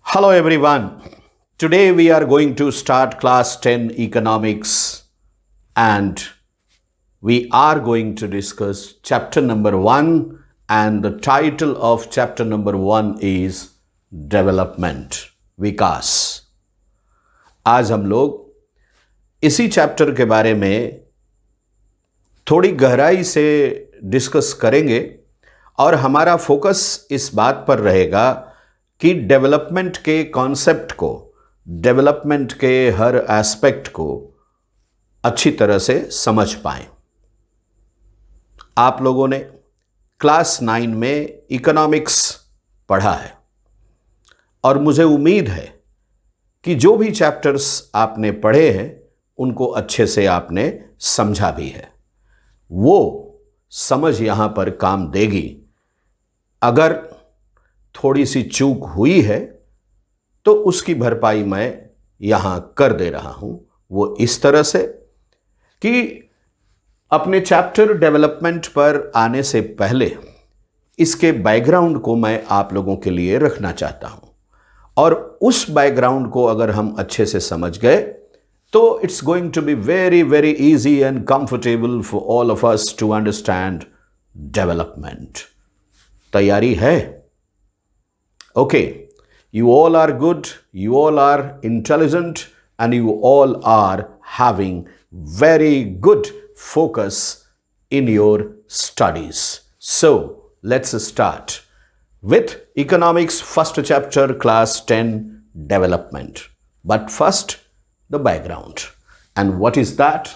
Hello everyone. Today we are going to start class 10 economics and we are going to discuss chapter number 1 and the title of chapter number 1 is development विकास. आज हम लोग इसी chapter के बारे में थोड़ी गहराई से डिस्कस करेंगे और हमारा फोकस इस बात पर रहेगा कि डेवलपमेंट के कॉन्सेप्ट को, डेवलपमेंट के हर एस्पेक्ट को अच्छी तरह से समझ पाएं. आप लोगों ने क्लास 9 में इकोनॉमिक्स पढ़ा है और मुझे उम्मीद है कि जो भी चैप्टर्स आपने पढ़े हैं उनको अच्छे से आपने समझा भी है. वो समझ यहाँ पर काम देगी. अगर थोड़ी सी चूक हुई है तो उसकी भरपाई मैं यहाँ कर दे रहा हूँ. वो इस तरह से कि अपने चैप्टर डेवलपमेंट पर आने से पहले इसके बैकग्राउंड को मैं आप लोगों के लिए रखना चाहता हूँ और उस बैकग्राउंड को अगर हम अच्छे से समझ गए तो it's going to be very very easy and comfortable for all of us to understand development. तैयारी है? Okay, you all are good, you all are intelligent, and you all are having very good focus in your studies. So, let's start with economics first chapter class 10 development. But first, the background. And what is that?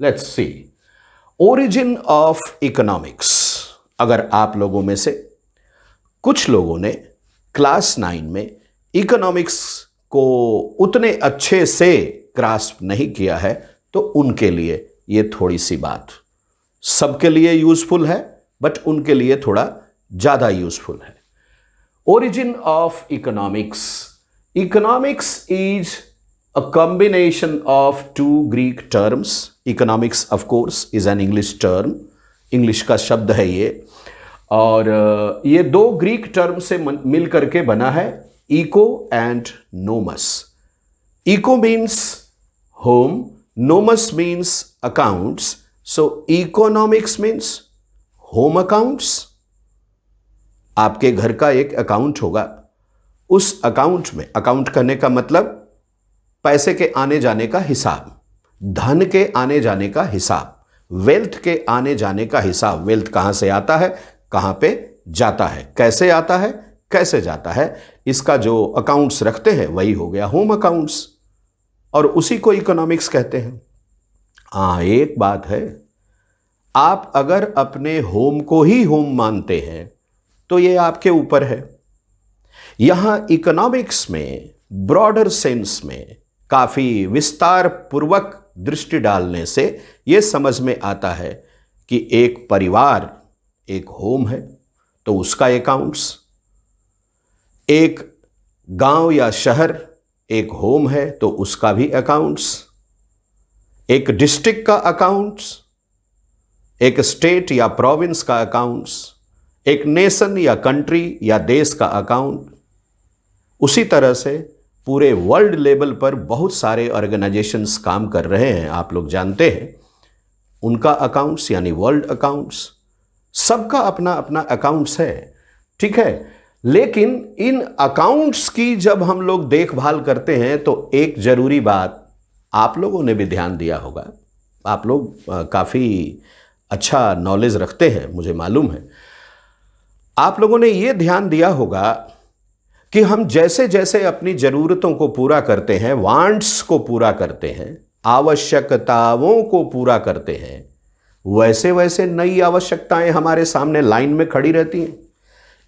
Let's see. Origin of economics. अगर आप लोगों में से कुछ लोगों ने class 9 में economics को उतने अच्छे से ग्रास्प नहीं किया है तो उनके लिए ये थोड़ी सी बात सबके लिए यूजफुल है, बट उनके लिए थोड़ा ज़्यादा यूजफुल है. Origin of economics. Economics is a combination of two Greek terms. Economics of course is an English term. English का शब्द है ये और ये दो ग्रीक टर्म से मिल करके बना है, eco and nomos. Eco means home, nomos means accounts. So economics means home accounts. आपके घर का एक अकाउंट होगा, उस अकाउंट में, अकाउंट करने का मतलब पैसे के आने जाने का हिसाब, धन के आने जाने का हिसाब, वेल्थ के आने जाने का हिसाब. वेल्थ कहां से आता है, कहां पे जाता है, कैसे आता है, कैसे जाता है, इसका जो अकाउंट्स रखते हैं वही हो गया होम अकाउंट्स और उसी को इकोनॉमिक्स कहते हैं. एक बात है, आप अगर अपने होम को ही होम मानते हैं तो ये आपके ऊपर है. यहां इकोनॉमिक्स में ब्रॉडर सेंस में काफी विस्तार पूर्वक दृष्टि डालने से यह समझ में आता है कि एक परिवार एक होम है तो उसका अकाउंट्स, एक गांव या शहर एक होम है तो उसका भी अकाउंट्स, एक डिस्ट्रिक्ट का अकाउंट्स, एक स्टेट या प्रोविंस का अकाउंट्स, एक नेशन या कंट्री या देश का अकाउंट. उसी तरह से पूरे वर्ल्ड लेवल पर बहुत सारे ऑर्गेनाइजेशंस काम कर रहे हैं, आप लोग जानते हैं. उनका अकाउंट्स यानी वर्ल्ड अकाउंट्स. सबका अपना अपना अकाउंट्स है, ठीक है. लेकिन इन अकाउंट्स की जब हम लोग देखभाल करते हैं तो एक जरूरी बात आप लोगों ने भी ध्यान दिया होगा. आप लोग काफी अच्छा नॉलेज रखते हैं, मुझे मालूम है. आप लोगों ने यह ध्यान दिया होगा कि हम जैसे जैसे अपनी जरूरतों को पूरा करते हैं, वांट्स को पूरा करते हैं, आवश्यकताओं को पूरा करते हैं, वैसे वैसे नई आवश्यकताएं हमारे सामने लाइन में खड़ी रहती हैं.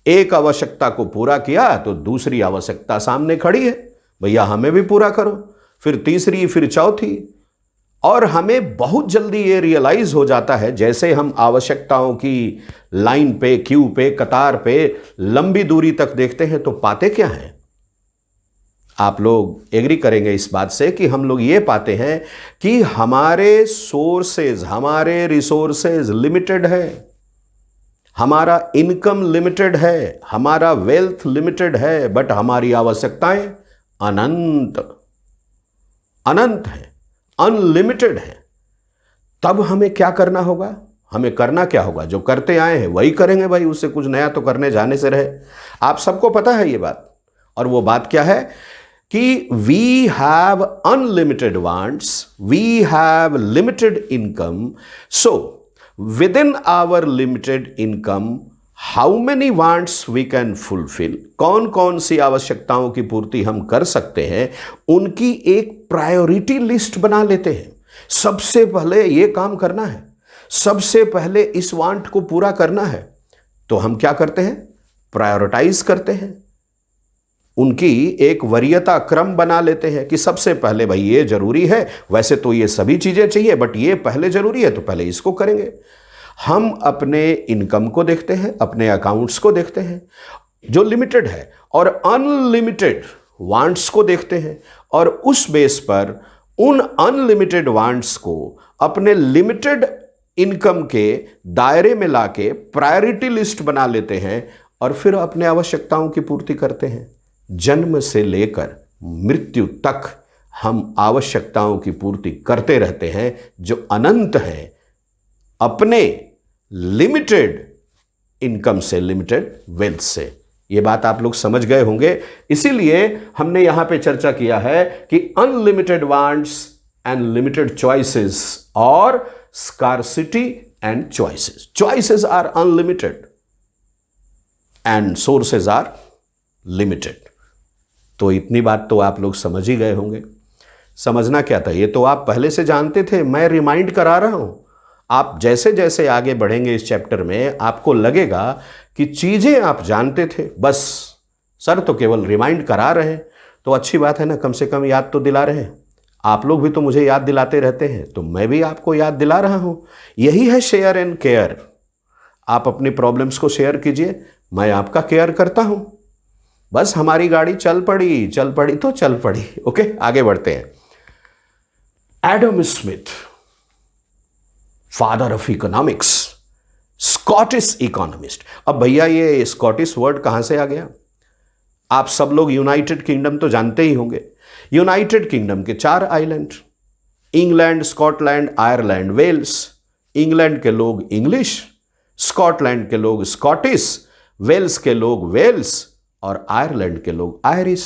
एक आवश्यकता को पूरा किया तो दूसरी आवश्यकता सामने खड़ी है, भैया हमें भी पूरा करो, फिर तीसरी, फिर चौथी. और हमें बहुत जल्दी ये रियलाइज हो जाता है जैसे हम आवश्यकताओं की लाइन पे, क्यू पे, कतार पे लंबी दूरी तक देखते हैं तो पाते क्या हैं. आप लोग एग्री करेंगे इस बात से कि हम लोग ये पाते हैं कि हमारे सोर्सेज, हमारे रिसोर्सेज लिमिटेड है. हमारा इनकम लिमिटेड है, हमारा वेल्थ लिमिटेड है, बट हमारी आवश्यकताएं अनंत अनंत है, अनलिमिटेड है। तब हमें क्या करना होगा? हमें करना क्या होगा? जो करते आए हैं वही करेंगे भाई, उससे कुछ नया तो करने जाने से रहे। आप सबको पता है ये बात, और वो बात क्या है कि we have unlimited wants, we have limited income, so within our limited income how many wants we can fulfil, कौन कौन सी आवश्यकताओं की पूर्ति हम कर सकते हैं, उनकी एक प्रायोरिटी लिस्ट बना लेते हैं। सबसे पहले ये काम करना है, सबसे पहले इस वांट को पूरा करना है। तो हम क्या करते हैं? प्रायोरिटाइज करते हैं, उनकी एक वरीयता क्रम बना लेते हैं कि सबसे पहले भाई ये जरूरी है, वैसे तो ये सभी चीजें चाहिए बट ये पहले जरूरी है तो पहले इसको करेंगे। हम अपने इनकम को देखते हैं, अपने अकाउंट्स को देखते हैं जो लिमिटेड है, और अनलिमिटेड वांट्स को देखते हैं, और उस बेस पर उन अनलिमिटेड वांट्स को अपने लिमिटेड इनकम के दायरे में लाके प्रायोरिटी लिस्ट बना लेते हैं, और फिर अपने आवश्यकताओं की पूर्ति करते हैं। जन्म से लेकर मृत्यु तक हम आवश्यकताओं की पूर्ति करते रहते हैं जो अनंत है, अपने लिमिटेड इनकम से, लिमिटेड वेल्थ से। ये बात आप लोग समझ गए होंगे। इसीलिए हमने यहां पे चर्चा किया है कि unlimited wants and limited choices, और scarcity and choices. Choices are unlimited and sources are limited. तो इतनी बात तो आप लोग समझ ही गए होंगे। समझना क्या था, ये तो आप पहले से जानते थे, मैं रिमाइंड करा रहा हूं। आप जैसे जैसे आगे बढ़ेंगे इस चैप्टर में, आपको लगेगा कि चीजें आप जानते थे, बस सर तो केवल रिमाइंड करा रहे हैं। तो अच्छी बात है ना, कम से कम याद तो दिला रहे हैं। आप लोग भी तो मुझे याद दिलाते रहते हैं, तो मैं भी आपको याद दिला रहा हूं। यही है शेयर एंड केयर। आप अपनी प्रॉब्लम्स को शेयर कीजिए, मैं आपका केयर करता हूं। बस हमारी गाड़ी चल पड़ी तो चल पड़ी। ओके, आगे बढ़ते हैं। Adam Smith, father of economics, Scottish economist. अब भैया ये स्कॉटिश वर्ड कहां से आ गया? आप सब लोग यूनाइटेड किंगडम तो जानते ही होंगे। यूनाइटेड किंगडम के 4 island, England, Scotland, Ireland, Wales. England के लोग इंग्लिश, स्कॉटलैंड के लोग स्कॉटिश, वेल्स के लोग वेल्स, और आयरलैंड के लोग आयरिश।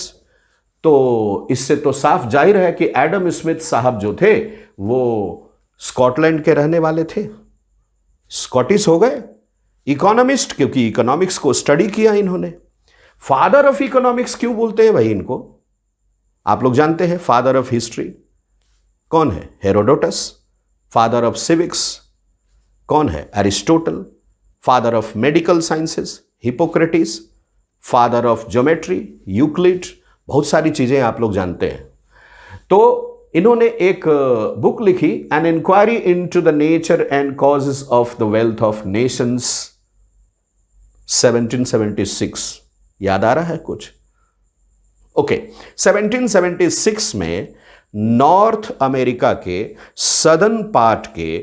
तो इससे तो साफ जाहिर है कि एडम स्मिथ साहब जो थे वो स्कॉटलैंड के रहने वाले थे, स्कॉटिश हो गए। इकोनॉमिस्ट, क्योंकि इकोनॉमिक्स को स्टडी किया इन्होंने। फादर ऑफ इकोनॉमिक्स क्यों बोलते हैं भाई इनको? आप लोग जानते हैं फादर ऑफ हिस्ट्री कौन है? हेरोडोटस। फादर ऑफ सिविक्स कौन है? Aristotle. Father of medical sciences Hippocrates. Father of geometry Euclid. बहुत सारी चीजें आप लोग जानते हैं। तो इन्होंने एक बुक लिखी, an inquiry into the nature and causes of the wealth of nations, 1776। याद आ रहा है कुछ? ओके, 1776 में नॉर्थ अमेरिका के सदर्न पार्ट के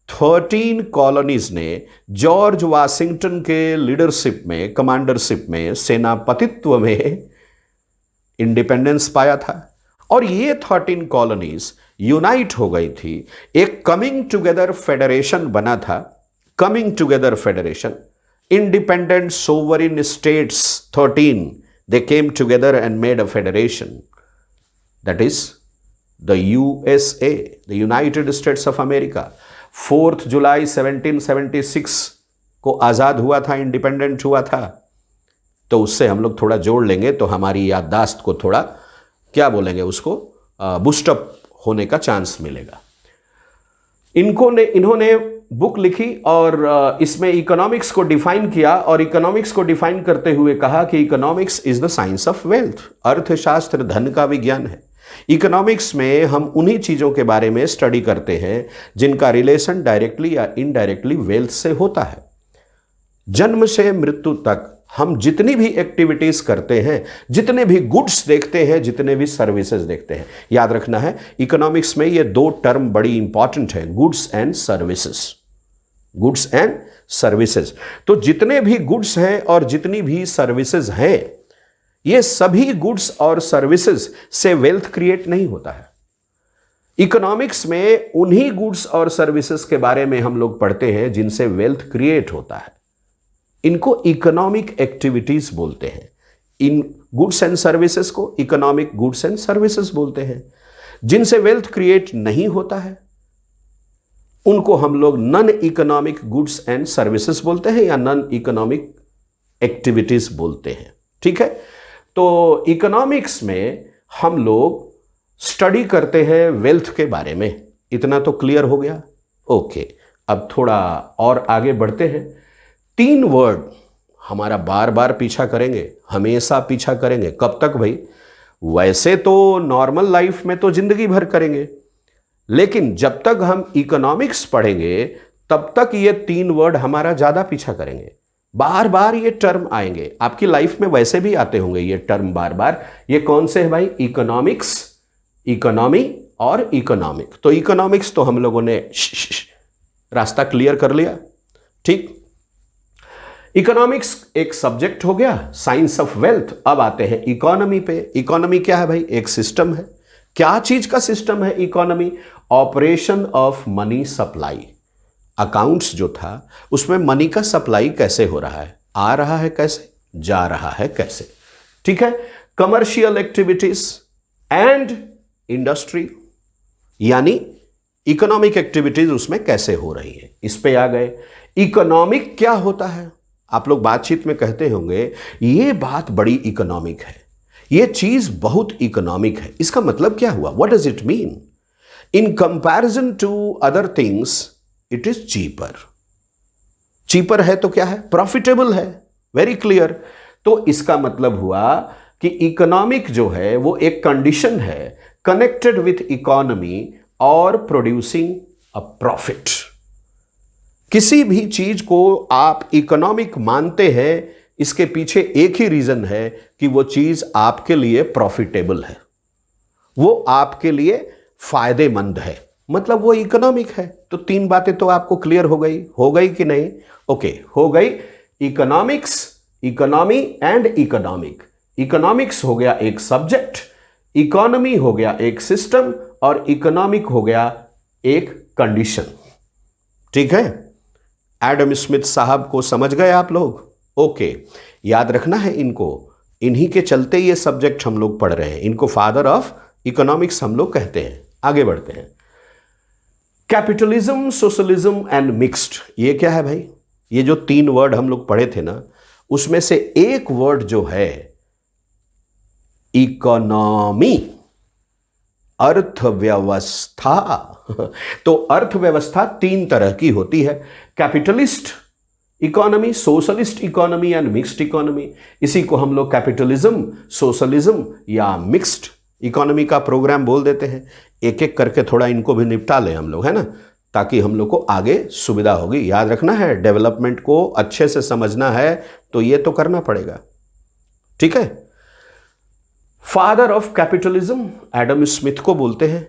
13 कॉलोनीज ने जॉर्ज वाशिंगटन के लीडरशिप में, कमांडरशिप में, सेनापतित्व में इंडिपेंडेंस पाया था। और ये 13 कॉलोनीज यूनाइट हो गई थी, एक कमिंग टुगेदर फेडरेशन बना था। Coming together federation, independent sovereign states 13, they came together and made a federation, that is the USA, the United States of America। 4 जुलाई 1776 को आजाद हुआ था, इंडिपेंडेंट हुआ था। तो उससे हम लोग थोड़ा जोड़ लेंगे तो हमारी याददाश्त को थोड़ा, क्या बोलेंगे उसको, बूस्टअप होने का चांस मिलेगा। इन्होंने बुक लिखी और इसमें इकोनॉमिक्स को डिफाइन किया, और इकोनॉमिक्स को डिफाइन करते हुए कहा कि economics is the science of wealth. अर्थशास्त्र धन का विज्ञान है। इकोनॉमिक्स में हम उन्हीं चीजों के बारे में स्टडी करते हैं जिनका रिलेशन डायरेक्टली या इनडायरेक्टली वेल्थ से होता है। जन्म से मृत्यु तक हम जितनी भी एक्टिविटीज करते हैं, जितने भी गुड्स देखते हैं, जितने भी सर्विसेज देखते हैं, याद रखना है इकोनॉमिक्स में ये 2 टर्म बड़ी इंपॉर्टेंट है, goods and services. Goods and services. तो जितने भी गुड्स हैं और जितनी भी सर्विसेज हैं, ये सभी गुड्स और सर्विसेज से वेल्थ क्रिएट नहीं होता है। इकोनॉमिक्स में उन्हीं गुड्स और सर्विसेज के बारे में हम लोग पढ़ते हैं जिनसे वेल्थ क्रिएट होता है। इनको इकोनॉमिक एक्टिविटीज बोलते हैं। इन गुड्स एंड सर्विसेज को इकोनॉमिक गुड्स एंड सर्विसेज बोलते हैं। जिनसे वेल्थ क्रिएट नहीं होता है उनको हम लोग non economic goods and services बोलते हैं या नॉन इकोनॉमिक एक्टिविटीज बोलते हैं। ठीक है, तो इकोनॉमिक्स में हम लोग स्टडी करते हैं वेल्थ के बारे में। इतना तो क्लियर हो गया। ओके, अब थोड़ा और आगे बढ़ते हैं। 3 वर्ड हमारा बार बार पीछा करेंगे, हमेशा पीछा करेंगे। कब तक भाई? वैसे तो नॉर्मल लाइफ में तो जिंदगी भर करेंगे, लेकिन जब तक हम इकोनॉमिक्स पढ़ेंगे तब तक ये 3 वर्ड हमारा ज्यादा पीछा करेंगे। बार बार ये टर्म आएंगे। आपकी लाइफ में वैसे भी आते होंगे ये टर्म बार बार। ये कौन से है भाई? इकोनॉमिक्स, इकोनॉमी और इकोनॉमिक। तो इकोनॉमिक्स तो हम लोगों ने रास्ता क्लियर कर लिया। ठीक, इकोनॉमिक्स एक सब्जेक्ट हो गया, साइंस ऑफ वेल्थ। अब आते हैं इकोनॉमी पे। इकोनॉमी क्या है भाई? एक सिस्टम है। क्या चीज का सिस्टम है economy? Operation of money supply. Accounts जो था उसमें मनी का सप्लाई कैसे हो रहा है, आ रहा है कैसे, जा रहा है कैसे। ठीक है, कमर्शियल एक्टिविटीज एंड इंडस्ट्री, यानी इकोनॉमिक एक्टिविटीज उसमें कैसे हो रही है, इस पे आ गए। इकोनॉमिक क्या होता है? आप लोग बातचीत में कहते होंगे ये बात बड़ी इकोनॉमिक है, ये चीज बहुत इकोनॉमिक है। इसका मतलब क्या हुआ? What does it mean? In comparison to other things it is cheaper. Cheaper है तो क्या है? प्रॉफिटेबल है। Very clear. तो इसका मतलब हुआ कि इकोनॉमिक जो है वो एक कंडीशन है कनेक्टेड विथ इकोनॉमी और प्रोड्यूसिंग अ प्रॉफिट। किसी भी चीज को आप इकोनॉमिक मानते हैं, इसके पीछे एक ही रीजन है कि वो चीज आपके लिए प्रॉफिटेबल है, वो आपके लिए फायदेमंद है, मतलब वो इकोनॉमिक है। तो 3 बातें तो आपको क्लियर हो गई कि नहीं? ओके, हो गई। Economics, economy and economic. Economics हो गया एक सब्जेक्ट, इकोनॉमी हो गया एक सिस्टम और इकोनॉमिक हो गया एक कंडीशन। ठीक है, एडम स्मिथ साहब को समझ गए आप लोग? ओके, याद रखना है इनको। इन्हीं के चलते ये सब्जेक्ट हम लोग पढ़ रहे हैं। इनको फादर ऑफ इकोनॉमिक्स हम लोग कहते हैं। आगे बढ़ते हैं। कैपिटलिज्म, सोशलिज्म एंड मिक्स्ड, ये क्या है भाई? ये जो 3 वर्ड हम लोग पढ़े थे ना, उसमें से एक वर्ड जो है इकोनॉमी, अर्थव्यवस्था। तो अर्थव्यवस्था 3 तरह की होती है, capitalist economy, socialist economy and mixed economy. इसी को हम लोग कैपिटलिज्म, सोशलिज्म या मिक्स्ड इकोनॉमी का प्रोग्राम बोल देते हैं। एक एक करके थोड़ा इनको भी निपटा लें हम लोग, है ना, ताकि हम लोग को आगे सुविधा होगी। याद रखना है, डेवलपमेंट को अच्छे से समझना है तो ये तो करना पड़ेगा। ठीक है, father of capitalism Adam Smith को बोलते हैं।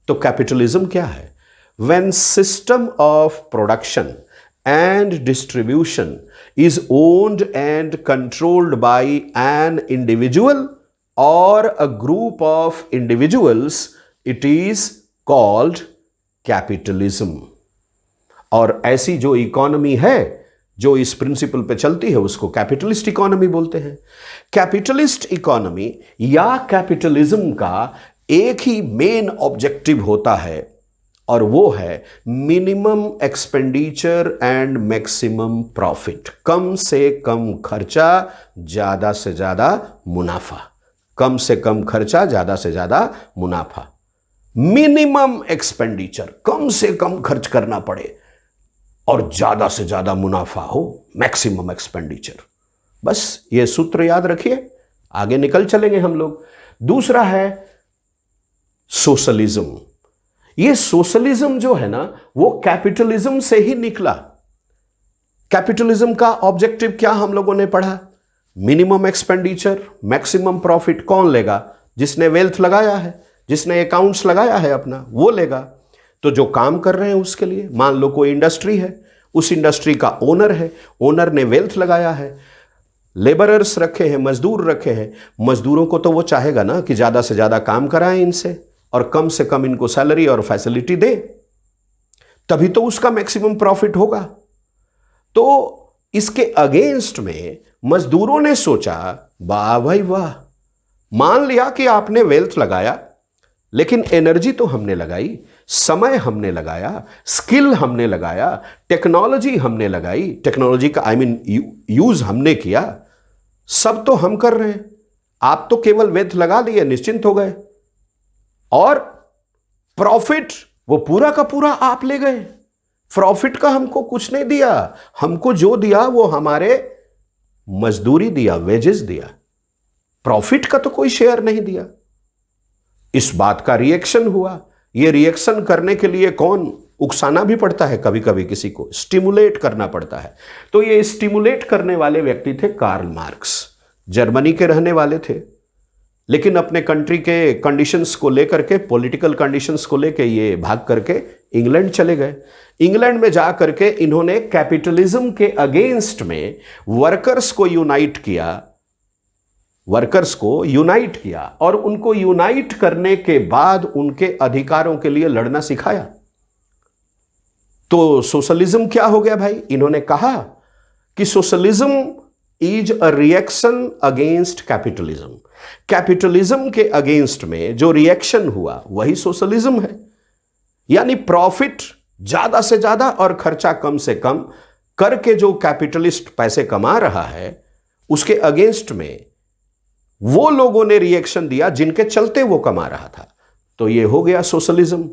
तो कैपिटलिज्म क्या है? When system of production and distribution is owned and controlled by an individual or a group of individuals, it is called capitalism. और ऐसी जो इकोनॉमी है जो इस प्रिंसिपल पे चलती है उसको कैपिटलिस्ट इकोनॉमी बोलते हैं। कैपिटलिस्ट इकोनॉमी या कैपिटलिज्म का एक ही मेन ऑब्जेक्टिव होता है और वो है minimum expenditure and maximum profit. कम से कम खर्चा, ज्यादा से ज्यादा मुनाफा। कम से कम खर्चा, ज्यादा से ज्यादा मुनाफा। मिनिमम एक्सपेंडिचर, कम से कम खर्च करना पड़े और ज्यादा से ज्यादा मुनाफा हो, मैक्सिमम एक्सपेंडिचर। बस ये सूत्र याद रखिए, आगे निकल चलेंगे हम लोग। दूसरा है सोशलिज्म। ये सोशलिज्म जो है ना वो कैपिटलिज्म से ही निकला। कैपिटलिज्म का ऑब्जेक्टिव क्या हम लोगों ने पढ़ा? Minimum expenditure, maximum profit. कौन लेगा? जिसने वेल्थ लगाया है, जिसने अकाउंट्स लगाया है अपना, वो लेगा। तो जो काम कर रहे हैं उसके लिए, मान लो कोई इंडस्ट्री है, उस इंडस्ट्री का ओनर है, ओनर ने वेल्थ लगाया है, लेबरर्स रखे हैं, मजदूर रखे हैं। मजदूरों को तो वो चाहेगा ना कि ज़्यादा से ज़्यादा काम कराएं इनसे और कम से कम इनको सैलरी और फैसिलिटी दें, तभी तो उसका मैक्सिमम प्रॉफिट होगा। तो इसके अगेंस्ट में मजदूरों ने सोचा, वाह भाई वाह, मान लिया कि आपने वेल्थ लगाया, लेकिन एनर्जी तो हमने लगाई, समय हमने लगाया, स्किल हमने लगाया, टेक्नोलॉजी हमने लगाई, टेक्नोलॉजी का यूज हमने किया, सब तो हम कर रहे हैं। आप तो केवल वेल्थ लगा लिए, निश्चिंत हो गए, और प्रॉफिट वो पूरा का पूरा आप ले गए। प्रॉफिट का हमको कुछ नहीं दिया, हमको जो दिया वो हमारे मजदूरी दिया, वेजेस दिया, प्रॉफिट का तो कोई शेयर नहीं दिया। इस बात का रिएक्शन हुआ। ये रिएक्शन करने के लिए कौन, उकसाना भी पड़ता है, कभी कभी किसी को स्टिमुलेट करना पड़ता है। तो ये स्टिमुलेट करने वाले व्यक्ति थे कार्ल मार्क्स, जर्मनी के रहने वाले थे, लेकिन अपने कंट्री के कंडीशंस को लेकर के, पॉलिटिकल कंडीशंस को लेकर ये भाग करके इंग्लैंड चले गए। इंग्लैंड में जा करके इन्होंने कैपिटलिज्म के अगेंस्ट में वर्कर्स को यूनाइट किया, और उनको यूनाइट करने के बाद उनके अधिकारों के लिए लड़ना सिखाया। तो सोशलिज्म क्या हो गया भाई? इन्होंने कहा कि socialism is a reaction against capitalism. Capitalism के अगेंस्ट में जो रिएक्शन हुआ वही सोशलिज्म है। यानी प्रॉफिट ज्यादा से ज्यादा और खर्चा कम से कम करके जो कैपिटलिस्ट पैसे कमा रहा है, उसके अगेंस्ट में वो लोगों ने रिएक्शन दिया जिनके चलते वो कमा रहा था। तो ये हो गया सोशलिज्म।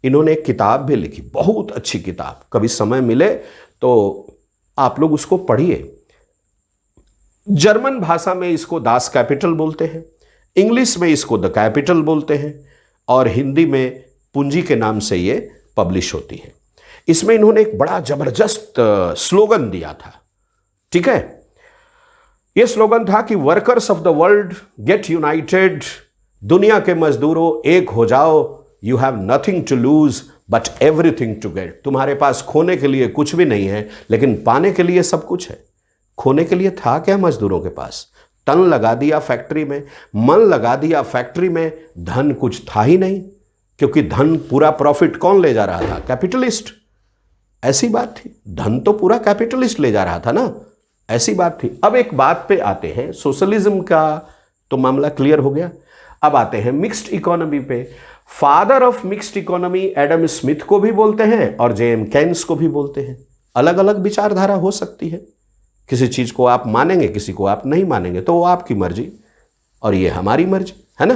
इन्होंने एक किताब भी लिखी, बहुत अच्छी किताब, कभी समय मिले तो आप लोग उसको पढ़िए। जर्मन भाषा में इसको दास कैपिटल बोलते हैं, इंग्लिश में इसको द कैपिटल बोलते हैं, और हिंदी में पूंजी के नाम से ये पब्लिश होती है। इसमें इन्होंने एक बड़ा जबरदस्त स्लोगन दिया था, ठीक है। यह स्लोगन था कि workers of the world get united, दुनिया के मजदूरों एक हो जाओ, you have nothing to lose but everything to get. तुम्हारे पास खोने के लिए कुछ भी नहीं है, लेकिन पाने के लिए सब कुछ है। खोने के लिए था क्या मजदूरों के पास? तन लगा दिया फैक्ट्री में, मन लगा दिया फैक्ट्री में, धन कुछ था ही नहीं, क्योंकि धन पूरा प्रॉफिट कौन ले जा रहा था? कैपिटलिस्ट। ऐसी बात थी, धन तो पूरा कैपिटलिस्ट ले जा रहा था ना, ऐसी बात थी। अब एक बात पे आते हैं, सोशलिज्म का तो मामला क्लियर हो गया। अब आते हैं मिक्स्ड इकोनॉमी पे। Father of mixed economy Adam Smith को भी बोलते हैं और जेएम केन्स को भी बोलते हैं। अलग अलग विचारधारा हो सकती है, किसी चीज को आप मानेंगे, किसी को आप नहीं मानेंगे, तो वो आपकी मर्जी और ये हमारी मर्जी है ना।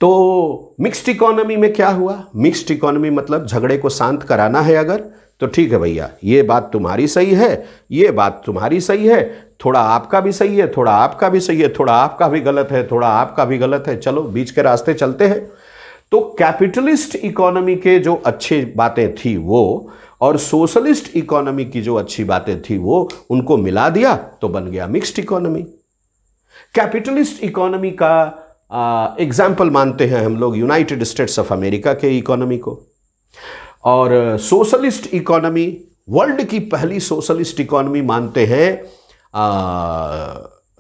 तो मिक्स्ड इकोनॉमी में क्या हुआ? मिक्स्ड इकोनॉमी मतलब झगड़े को शांत कराना है अगर, तो ठीक है भैया, ये बात तुम्हारी सही है, ये बात तुम्हारी सही है, थोड़ा आपका भी सही है, थोड़ा आपका भी सही है, थोड़ा आपका भी गलत है, थोड़ा आपका भी गलत है, चलो बीच के रास्ते चलते हैं। तो कैपिटलिस्ट इकोनॉमी के जो अच्छी बातें थी वो, और सोशलिस्ट इकोनॉमी की जो अच्छी बातें थी वो, उनको मिला दिया तो बन गया मिक्स्ड इकोनॉमी। कैपिटलिस्ट इकोनॉमी का एग्जाम्पल मानते हैं हम लोग यूनाइटेड स्टेट्स ऑफ अमेरिका के इकोनॉमी को, और सोशलिस्ट इकोनॉमी, वर्ल्ड की पहली सोशलिस्ट इकोनॉमी मानते हैं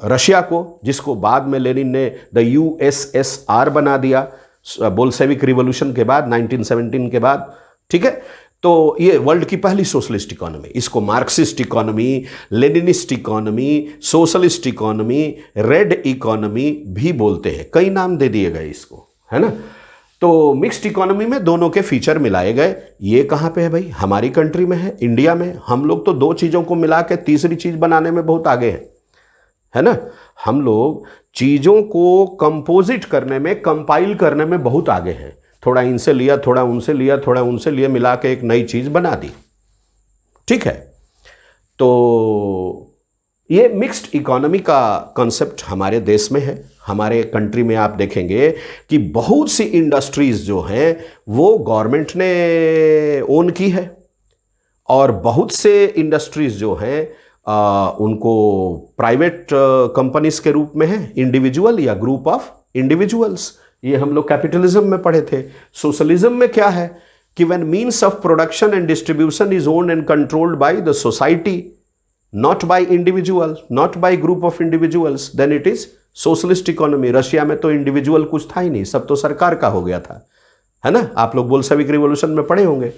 रशिया को, जिसको बाद में लेनिन ने द यूएसएसआर बना दिया बोल्शेविक रिवॉल्यूशन के बाद, 1917 के बाद, ठीक है। तो ये वर्ल्ड की पहली सोशलिस्ट इकोनॉमी, इसको Marxist economy, Leninist economy, socialist economy, red economy भी बोलते हैं, कई नाम दे दिए गए इसको, है ना। तो मिक्स्ड इकोनॉमी में दोनों के फीचर मिलाए गए। ये कहाँ पे है भाई? हमारी कंट्री में है, इंडिया में। हम लोग तो दो चीज़ों को मिला के तीसरी चीज़ बनाने में बहुत आगे हैं, है ना। हम लोग चीज़ों को कंपोजिट करने में, कंपाइल करने में बहुत आगे हैं। थोड़ा इनसे लिया, थोड़ा उनसे लिया, थोड़ा उनसे लिया, मिला के एक नई चीज़ बना दी, ठीक है। तो ये मिक्स्ड इकोनॉमी का कॉन्सेप्ट हमारे देश में है। हमारे कंट्री में आप देखेंगे कि बहुत सी इंडस्ट्रीज जो हैं वो गवर्नमेंट ने ओन की है, और बहुत से इंडस्ट्रीज जो हैं उनको प्राइवेट कंपनीज के रूप में है, इंडिविजुअल या ग्रुप ऑफ इंडिविजुअल्स। ये हम लोग कैपिटलिज्म में पढ़े थे। सोशलिज्म में क्या है कि when means of production and distribution is owned and controlled by the society, not by individual, not by group of individuals, then it is socialist economy. Russia में तो इंडिविजुअल कुछ था ही नहीं, सब तो सरकार का हो गया था, है ना? आप लोग बोल्शेविक रिवॉल्यूशन में पढ़े होंगे।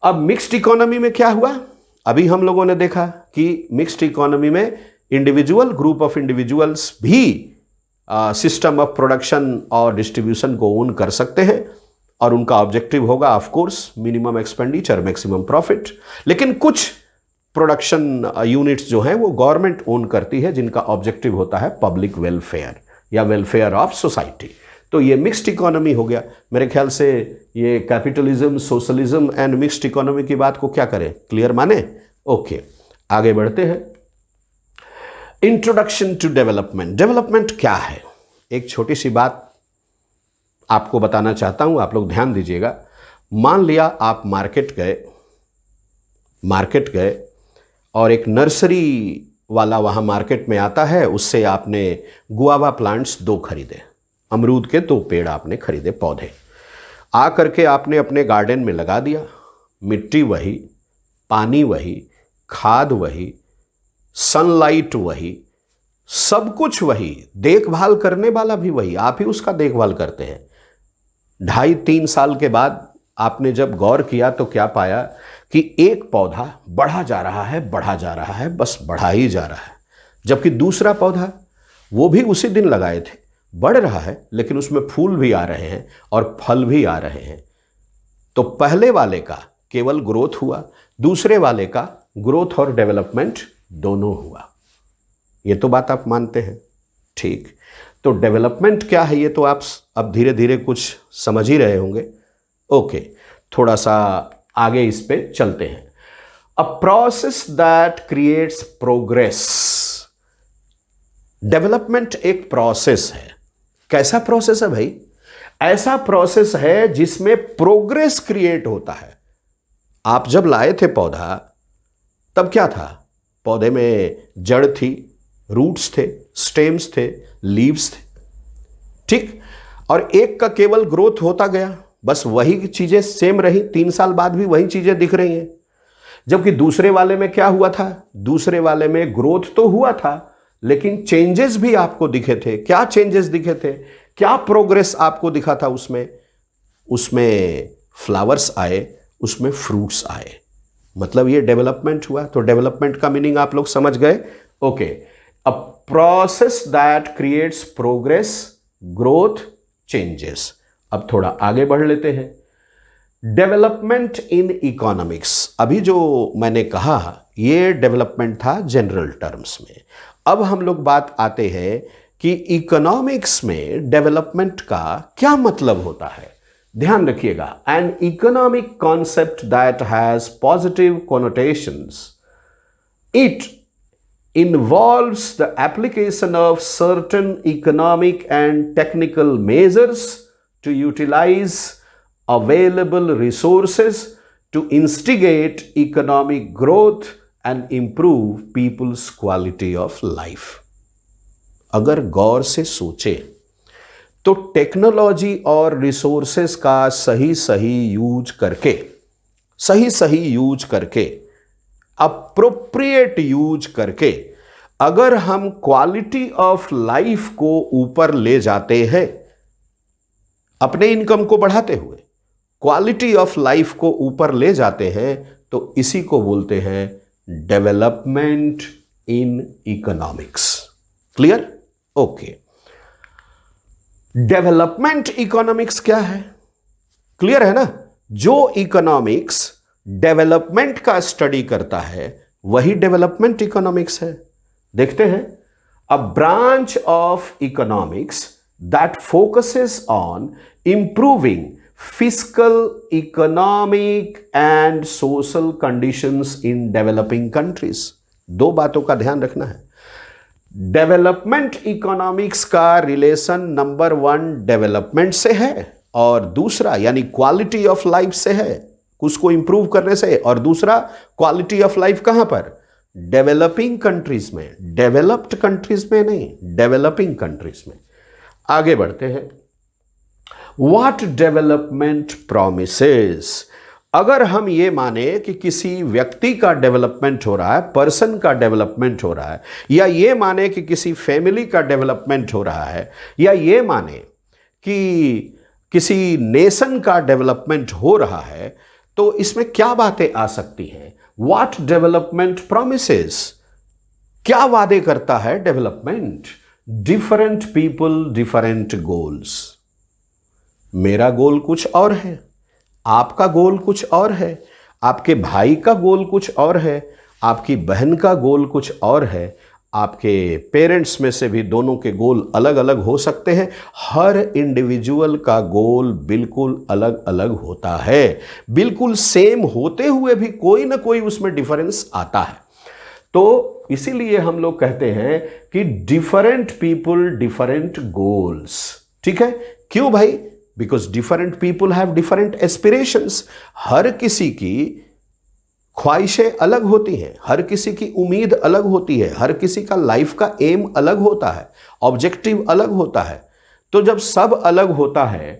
अब मिक्स्ड इकोनॉमी में क्या हुआ? अभी हम लोगों ने देखा कि मिक्स्ड इकोनॉमी में इंडिविजुअल, ग्रुप ऑफ इंडिविजुअल्स भी सिस्टम ऑफ प्रोडक्शन और डिस्ट्रीब्यूशन को ओन कर सकते हैं और उनका ऑब्जेक्टिव होगा of course minimum expenditure maximum profit. लेकिन कुछ प्रोडक्शन यूनिट्स जो हैं वो गवर्नमेंट ओन करती है, जिनका ऑब्जेक्टिव होता है पब्लिक वेलफेयर या वेलफेयर ऑफ सोसाइटी। तो ये मिक्स्ड इकोनॉमी हो गया। मेरे ख्याल से ये capitalism, socialism and mixed economy की बात को क्या करें, क्लियर माने? ओके, आगे बढ़ते हैं। Introduction to development. डेवलपमेंट क्या है? एक छोटी सी बात आपको बताना चाहता हूं, आप लोग ध्यान दीजिएगा। मान लिया आप मार्केट गए और एक नर्सरी वाला वहां मार्केट में आता है, उससे आपने गुआवा प्लांट्स 2 खरीदे, अमरूद के 2 पेड़ आपने खरीदे, पौधे आ करके आपने अपने गार्डन में लगा दिया। मिट्टी वही, पानी वही, खाद वही, सनलाइट वही, सब कुछ वही, देखभाल करने वाला भी वही, आप ही उसका देखभाल करते हैं। 2.5-3 साल के बाद आपने जब गौर किया तो क्या पाया कि एक पौधा बढ़ा जा रहा है, बस बढ़ा ही जा रहा है, जबकि दूसरा पौधा वो भी उसी दिन लगाए थे, बढ़ रहा है, लेकिन उसमें फूल भी आ रहे हैं और फल भी आ रहे हैं। तो पहले वाले का केवल ग्रोथ हुआ, दूसरे वाले का ग्रोथ और डेवलपमेंट दोनों हुआ। ये तो बात आप मानते हैं, ठीक? तो डेवलपमेंट क्या है ये तो आप अब धीरे धीरे कुछ समझ ही रहे होंगे। ओके, थोड़ा सा आगे इस पे चलते हैं। A process that creates progress. Development एक प्रोसेस है। कैसा प्रोसेस है भाई? ऐसा प्रोसेस है जिसमें प्रोग्रेस क्रिएट होता है। आप जब लाए थे पौधा तब क्या था? पौधे में जड़ थी, रूट्स थे, स्टेम्स थे, लीव्स थे, ठीक? और एक का केवल ग्रोथ होता गया, बस वही चीजें सेम रही, 3 साल बाद भी वही चीजें दिख रही हैं। जबकि दूसरे वाले में क्या हुआ था? दूसरे वाले में ग्रोथ तो हुआ था, लेकिन चेंजेस भी आपको दिखे थे। क्या चेंजेस दिखे थे? क्या प्रोग्रेस आपको दिखा था उसमें? उसमें फ्लावर्स आए, उसमें फ्रूट्स आए, मतलब ये डेवलपमेंट हुआ। तो डेवलपमेंट का मीनिंग आप लोग समझ गए? Okay, a process that creates progress, growth, changes. अब थोड़ा आगे बढ़ लेते हैं। Development in economics. अभी जो मैंने कहा ये डेवलपमेंट था जनरल टर्म्स में। अब हम लोग बात आते हैं कि इकोनॉमिक्स में डेवलपमेंट का क्या मतलब होता है। ध्यान रखिएगा, an economic concept that has positive connotations, it involves the application of certain economic and technical measures to utilize available resources to instigate economic growth and improve people's quality of life. अगर गौर से सोचे तो technology और resources का सही use करके appropriate use करके अगर हम क्वालिटी ऑफ लाइफ को ऊपर ले जाते हैं, अपने इनकम को बढ़ाते हुए क्वालिटी ऑफ लाइफ को ऊपर ले जाते हैं, तो इसी को बोलते हैं development in economics. Clear? Okay, development economics क्या है? क्लियर है ना? जो इकोनॉमिक्स डेवलपमेंट का स्टडी करता है वही डेवलपमेंट इकोनॉमिक्स है। देखते हैं, a branch of economics that focuses on improving fiscal, economic and social conditions in developing countries. 2 बातों का ध्यान रखना है। डेवलपमेंट इकोनॉमिक्स का रिलेशन नंबर 1 डेवलपमेंट से है और दूसरा यानी क्वालिटी ऑफ लाइफ से है, उसको इंप्रूव करने से, और दूसरा क्वालिटी ऑफ लाइफ कहां पर? डेवलपिंग कंट्रीज में, डेवलप्ड कंट्रीज में नहीं, डेवलपिंग कंट्रीज में। आगे बढ़ते हैं। What development promises. अगर हम ये माने कि किसी व्यक्ति का डेवलपमेंट हो रहा है, पर्सन का डेवलपमेंट हो रहा है, या ये माने कि किसी फैमिली का डेवलपमेंट हो रहा है, या ये माने कि किसी नेशन का डेवलपमेंट हो रहा है, तो इसमें क्या बातें आ सकती हैं? व्हाट डेवलपमेंट प्रोमिसेस, क्या वादे करता है development? Different people different goals. मेरा गोल कुछ और है, आपका गोल कुछ और है, आपके भाई का गोल कुछ और है, आपकी बहन का गोल कुछ और है, आपके पेरेंट्स में से भी दोनों के गोल अलग अलग हो सकते हैं। हर इंडिविजुअल का गोल बिल्कुल अलग अलग होता है। बिल्कुल सेम होते हुए भी कोई ना कोई उसमें डिफरेंस आता है। तो इसीलिए हम लोग कहते हैं कि डिफरेंट पीपल डिफरेंट गोल्स। ठीक है, क्यों भाई? Because different people have different aspirations. हर किसी की ख्वाहिशें अलग होती हैं, हर किसी की उम्मीद अलग होती है, हर किसी का लाइफ का एम अलग होता है, ऑब्जेक्टिव अलग होता है। तो जब सब अलग होता है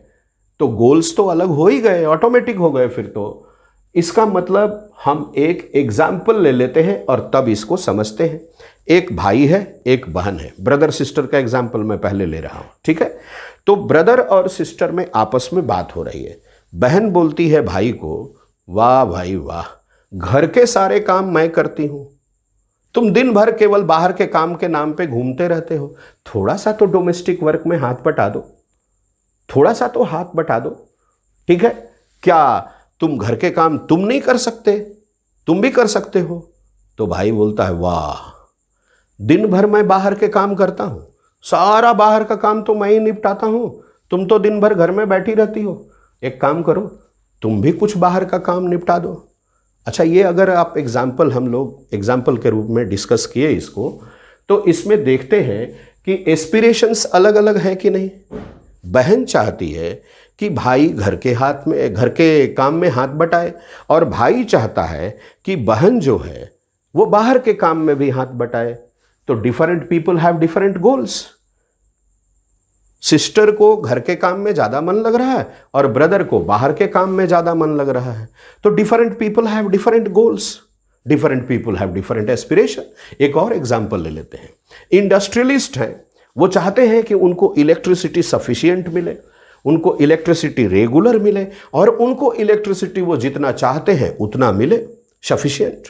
तो गोल्स तो अलग हो ही गए, ऑटोमेटिक हो गए। फिर तो इसका मतलब हम एक एग्जाम्पल ले लेते हैं और तब इसको समझते हैं। एक भाई है, एक बहन है, ब्रदर सिस्टर का एग्जाम्पल मैं पहले ले रहा हूं। ठीक है, तो ब्रदर और सिस्टर में आपस में बात हो रही है। बहन बोलती है भाई को, वाह भाई वाह, घर के सारे काम मैं करती हूं, तुम दिन भर केवल बाहर के काम के नाम पे घूमते रहते हो, थोड़ा सा तो डोमेस्टिक वर्क में हाथ बटा दो, थोड़ा सा तो हाथ बटा दो। ठीक है, क्या तुम घर के काम तुम नहीं कर सकते? तुम भी कर सकते हो। तो भाई बोलता है, वाह, दिन भर मैं बाहर के काम करता हूं, सारा बाहर का काम तो मैं ही निपटाता हूं, तुम तो दिन भर घर में बैठी रहती हो। एक काम करो, तुम भी कुछ बाहर का काम निपटा दो। अच्छा, ये अगर आप हम लोग एग्जाम्पल के रूप में डिस्कस किए इसको, तो इसमें देखते हैं कि एस्पिरेशंस अलग अलग है कि नहीं। बहन चाहती है कि भाई घर के काम में हाथ बटाए, और भाई चाहता है कि बहन जो है वो बाहर के काम में भी हाथ बटाए। तो different people have different goals. Sister को घर के काम में ज्यादा मन लग रहा है और ब्रदर को बाहर के काम में ज्यादा मन लग रहा है। तो different people have different goals, different people have different aspiration. एक और एग्जांपल ले लेते हैं। इंडस्ट्रियलिस्ट हैं, वो चाहते हैं कि उनको इलेक्ट्रिसिटी सफिशिएंट मिले, उनको इलेक्ट्रिसिटी रेगुलर मिले, और उनको इलेक्ट्रिसिटी वो जितना चाहते हैं उतना मिले, सफिशिएंट।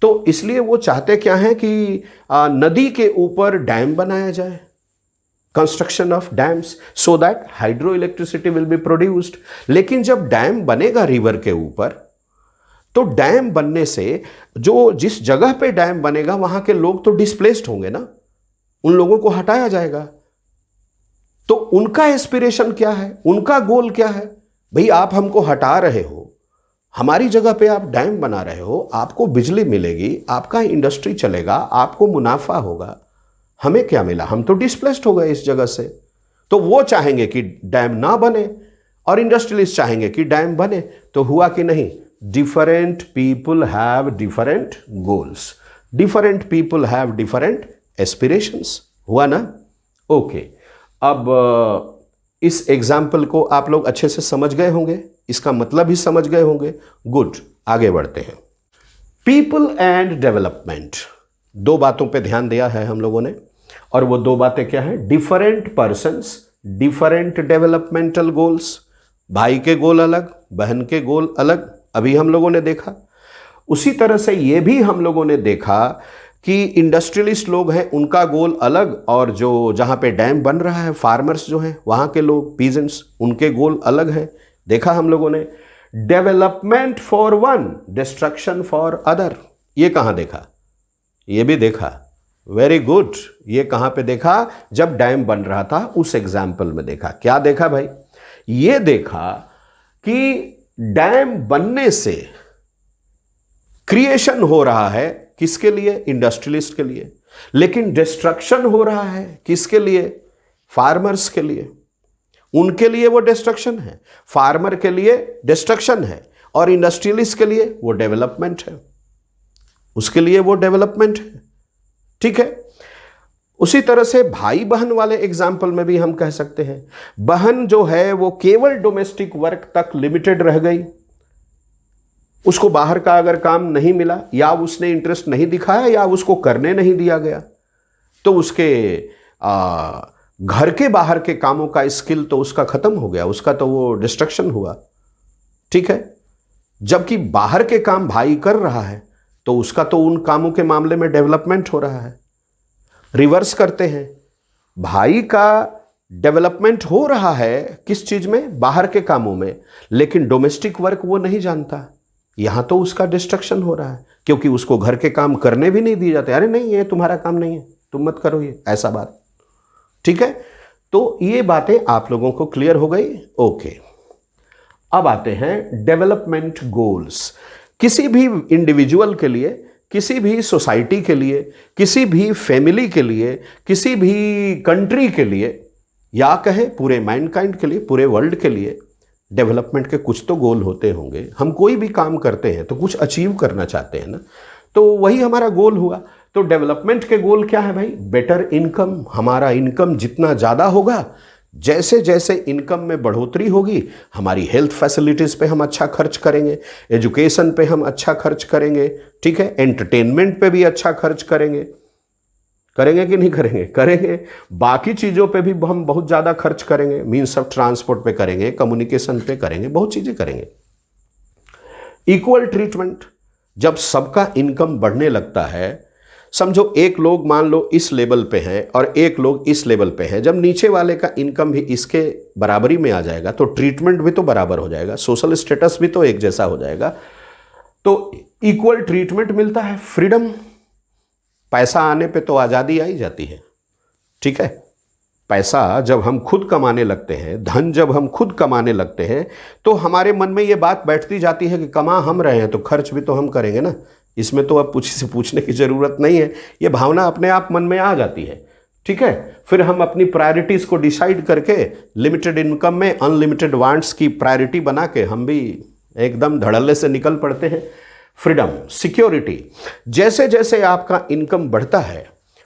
तो इसलिए वो चाहते क्या है कि नदी के ऊपर डैम बनाया जाए, construction of dams, so that hydro electricity will be produced. लेकिन जब डैम बनेगा रिवर के ऊपर, तो डैम बनने से जिस जगह पे डैम बनेगा वहां के लोग तो डिस्प्लेस्ड होंगे ना, उन लोगों को हटाया जाएगा। तो उनका एस्पिरेशन क्या है, उनका गोल क्या है? भाई, आप हमको हटा रहे हो, हमारी जगह पे आप डैम बना रहे हो, आपको बिजली मिलेगी, आपका इंडस्ट्री चलेगा, आपको मुनाफा होगा, हमें क्या मिला? हम तो डिस्प्लेस्ड हो गए इस जगह से। तो वो चाहेंगे कि डैम ना बने और इंडस्ट्रियलिस्ट चाहेंगे कि डैम बने। तो हुआ कि नहीं? Different people have different goals, different people have different aspirations. हुआ ना? ओके, अब इस एग्जाम्पल को आप लोग अच्छे से समझ गए होंगे, इसका मतलब भी समझ गए होंगे। गुड, आगे बढ़ते हैं। पीपल एंड डेवलपमेंट, दो बातों पे ध्यान दिया है हम लोगों ने, और वो दो बातें क्या है? Different persons different developmental goals. भाई के गोल अलग, बहन के गोल अलग, अभी हम लोगों ने देखा। उसी तरह से ये भी हम लोगों ने देखा कि इंडस्ट्रियलिस्ट लोग हैं, उनका गोल अलग, और जो जहां पे डैम बन रहा है, फार्मर्स जो हैं वहां के लोग, पीजेंट्स, उनके गोल अलग हैं। देखा हम लोगों ने। Development for one, destruction for other, ये कहां देखा? ये भी देखा। वेरी गुड, ये कहां पे देखा? जब डैम बन रहा था उस एग्जाम्पल में देखा। क्या देखा भाई? ये देखा कि डैम बनने से क्रिएशन हो रहा है, किसके लिए? इंडस्ट्रियलिस्ट के लिए। लेकिन डिस्ट्रक्शन हो रहा है किसके लिए? फार्मर्स के लिए। उनके लिए वो डिस्ट्रक्शन है, फार्मर के लिए डिस्ट्रक्शन है, और इंडस्ट्रियलिस्ट के लिए वो डेवलपमेंट है, उसके लिए वो डेवलपमेंट है। ठीक है। उसी तरह से भाई बहन वाले एग्जाम्पल में भी हम कह सकते हैं, बहन जो है वो केवल डोमेस्टिक वर्क तक लिमिटेड रह गई, उसको बाहर का अगर काम नहीं मिला या उसने इंटरेस्ट नहीं दिखाया या उसको करने नहीं दिया गया तो उसके घर के बाहर के कामों का स्किल तो उसका खत्म हो गया, उसका तो वो डिस्ट्रक्शन हुआ। ठीक है, जबकि बाहर के काम भाई कर रहा है तो उसका तो उन कामों के मामले में डेवलपमेंट हो रहा है। रिवर्स करते हैं, भाई का डेवलपमेंट हो रहा है किस चीज में, बाहर के कामों में, लेकिन डोमेस्टिक वर्क वो नहीं जानता, यहां तो उसका डिस्ट्रक्शन हो रहा है क्योंकि उसको घर के काम करने भी नहीं दिए जाते। अरे नहीं, ये तुम्हारा काम नहीं है, तुम मत करो ये, ऐसा बात। ठीक है, तो ये बातें आप लोगों को क्लियर हो गई। ओके, अब आते हैं डेवलपमेंट गोल्स। किसी भी इंडिविजुअल के लिए, किसी भी सोसाइटी के लिए, किसी भी फैमिली के लिए, किसी भी कंट्री के लिए, या कहें पूरे मैनकाइंड के लिए, पूरे वर्ल्ड के लिए डेवलपमेंट के कुछ तो गोल होते होंगे। हम कोई भी काम करते हैं तो कुछ अचीव करना चाहते हैं ना, तो वही हमारा गोल हुआ। तो डेवलपमेंट के गोल क्या है भाई? Better income. हमारा इनकम जितना ज़्यादा होगा, जैसे जैसे इनकम में बढ़ोतरी होगी, हमारी हेल्थ फैसिलिटीज़ पे हम अच्छा खर्च करेंगे, एजुकेशन पे हम अच्छा खर्च करेंगे, ठीक है, एंटरटेनमेंट पे भी अच्छा खर्च करेंगे। करेंगे कि नहीं करेंगे? करेंगे। बाकी चीज़ों पे भी हम बहुत ज़्यादा खर्च करेंगे, मीन्स ऑफ ट्रांसपोर्ट पे करेंगे, कम्युनिकेशन पे करेंगे, बहुत चीज़ें करेंगे। इक्वल ट्रीटमेंट, जब सबका इनकम बढ़ने लगता है, समझो एक लोग मान लो इस लेवल पे हैं और एक लोग इस लेवल पे हैं, जब नीचे वाले का इनकम भी इसके बराबरी में आ जाएगा तो ट्रीटमेंट भी तो बराबर हो जाएगा, सोशल स्टेटस भी तो एक जैसा हो जाएगा, तो इक्वल ट्रीटमेंट मिलता है। फ्रीडम, पैसा आने पे तो आज़ादी आई जाती है। ठीक है, पैसा जब हम खुद कमाने लगते हैं, धन जब हम खुद कमाने लगते हैं, तो हमारे मन में ये बात बैठती जाती है कि कमा हम रहे हैं तो खर्च भी तो हम करेंगे ना, इसमें तो अब किसी से पूछने की ज़रूरत नहीं है, ये भावना अपने आप मन में आ जाती है। ठीक है, फिर हम अपनी प्रायोरिटीज़ को डिसाइड करके लिमिटेड इनकम में अनलिमिटेड वांट्स की प्रायोरिटी बना के हम भी एकदम धड़ल्ले से निकल पड़ते हैं। फ्रीडम, सिक्योरिटी, जैसे जैसे आपका इनकम बढ़ता है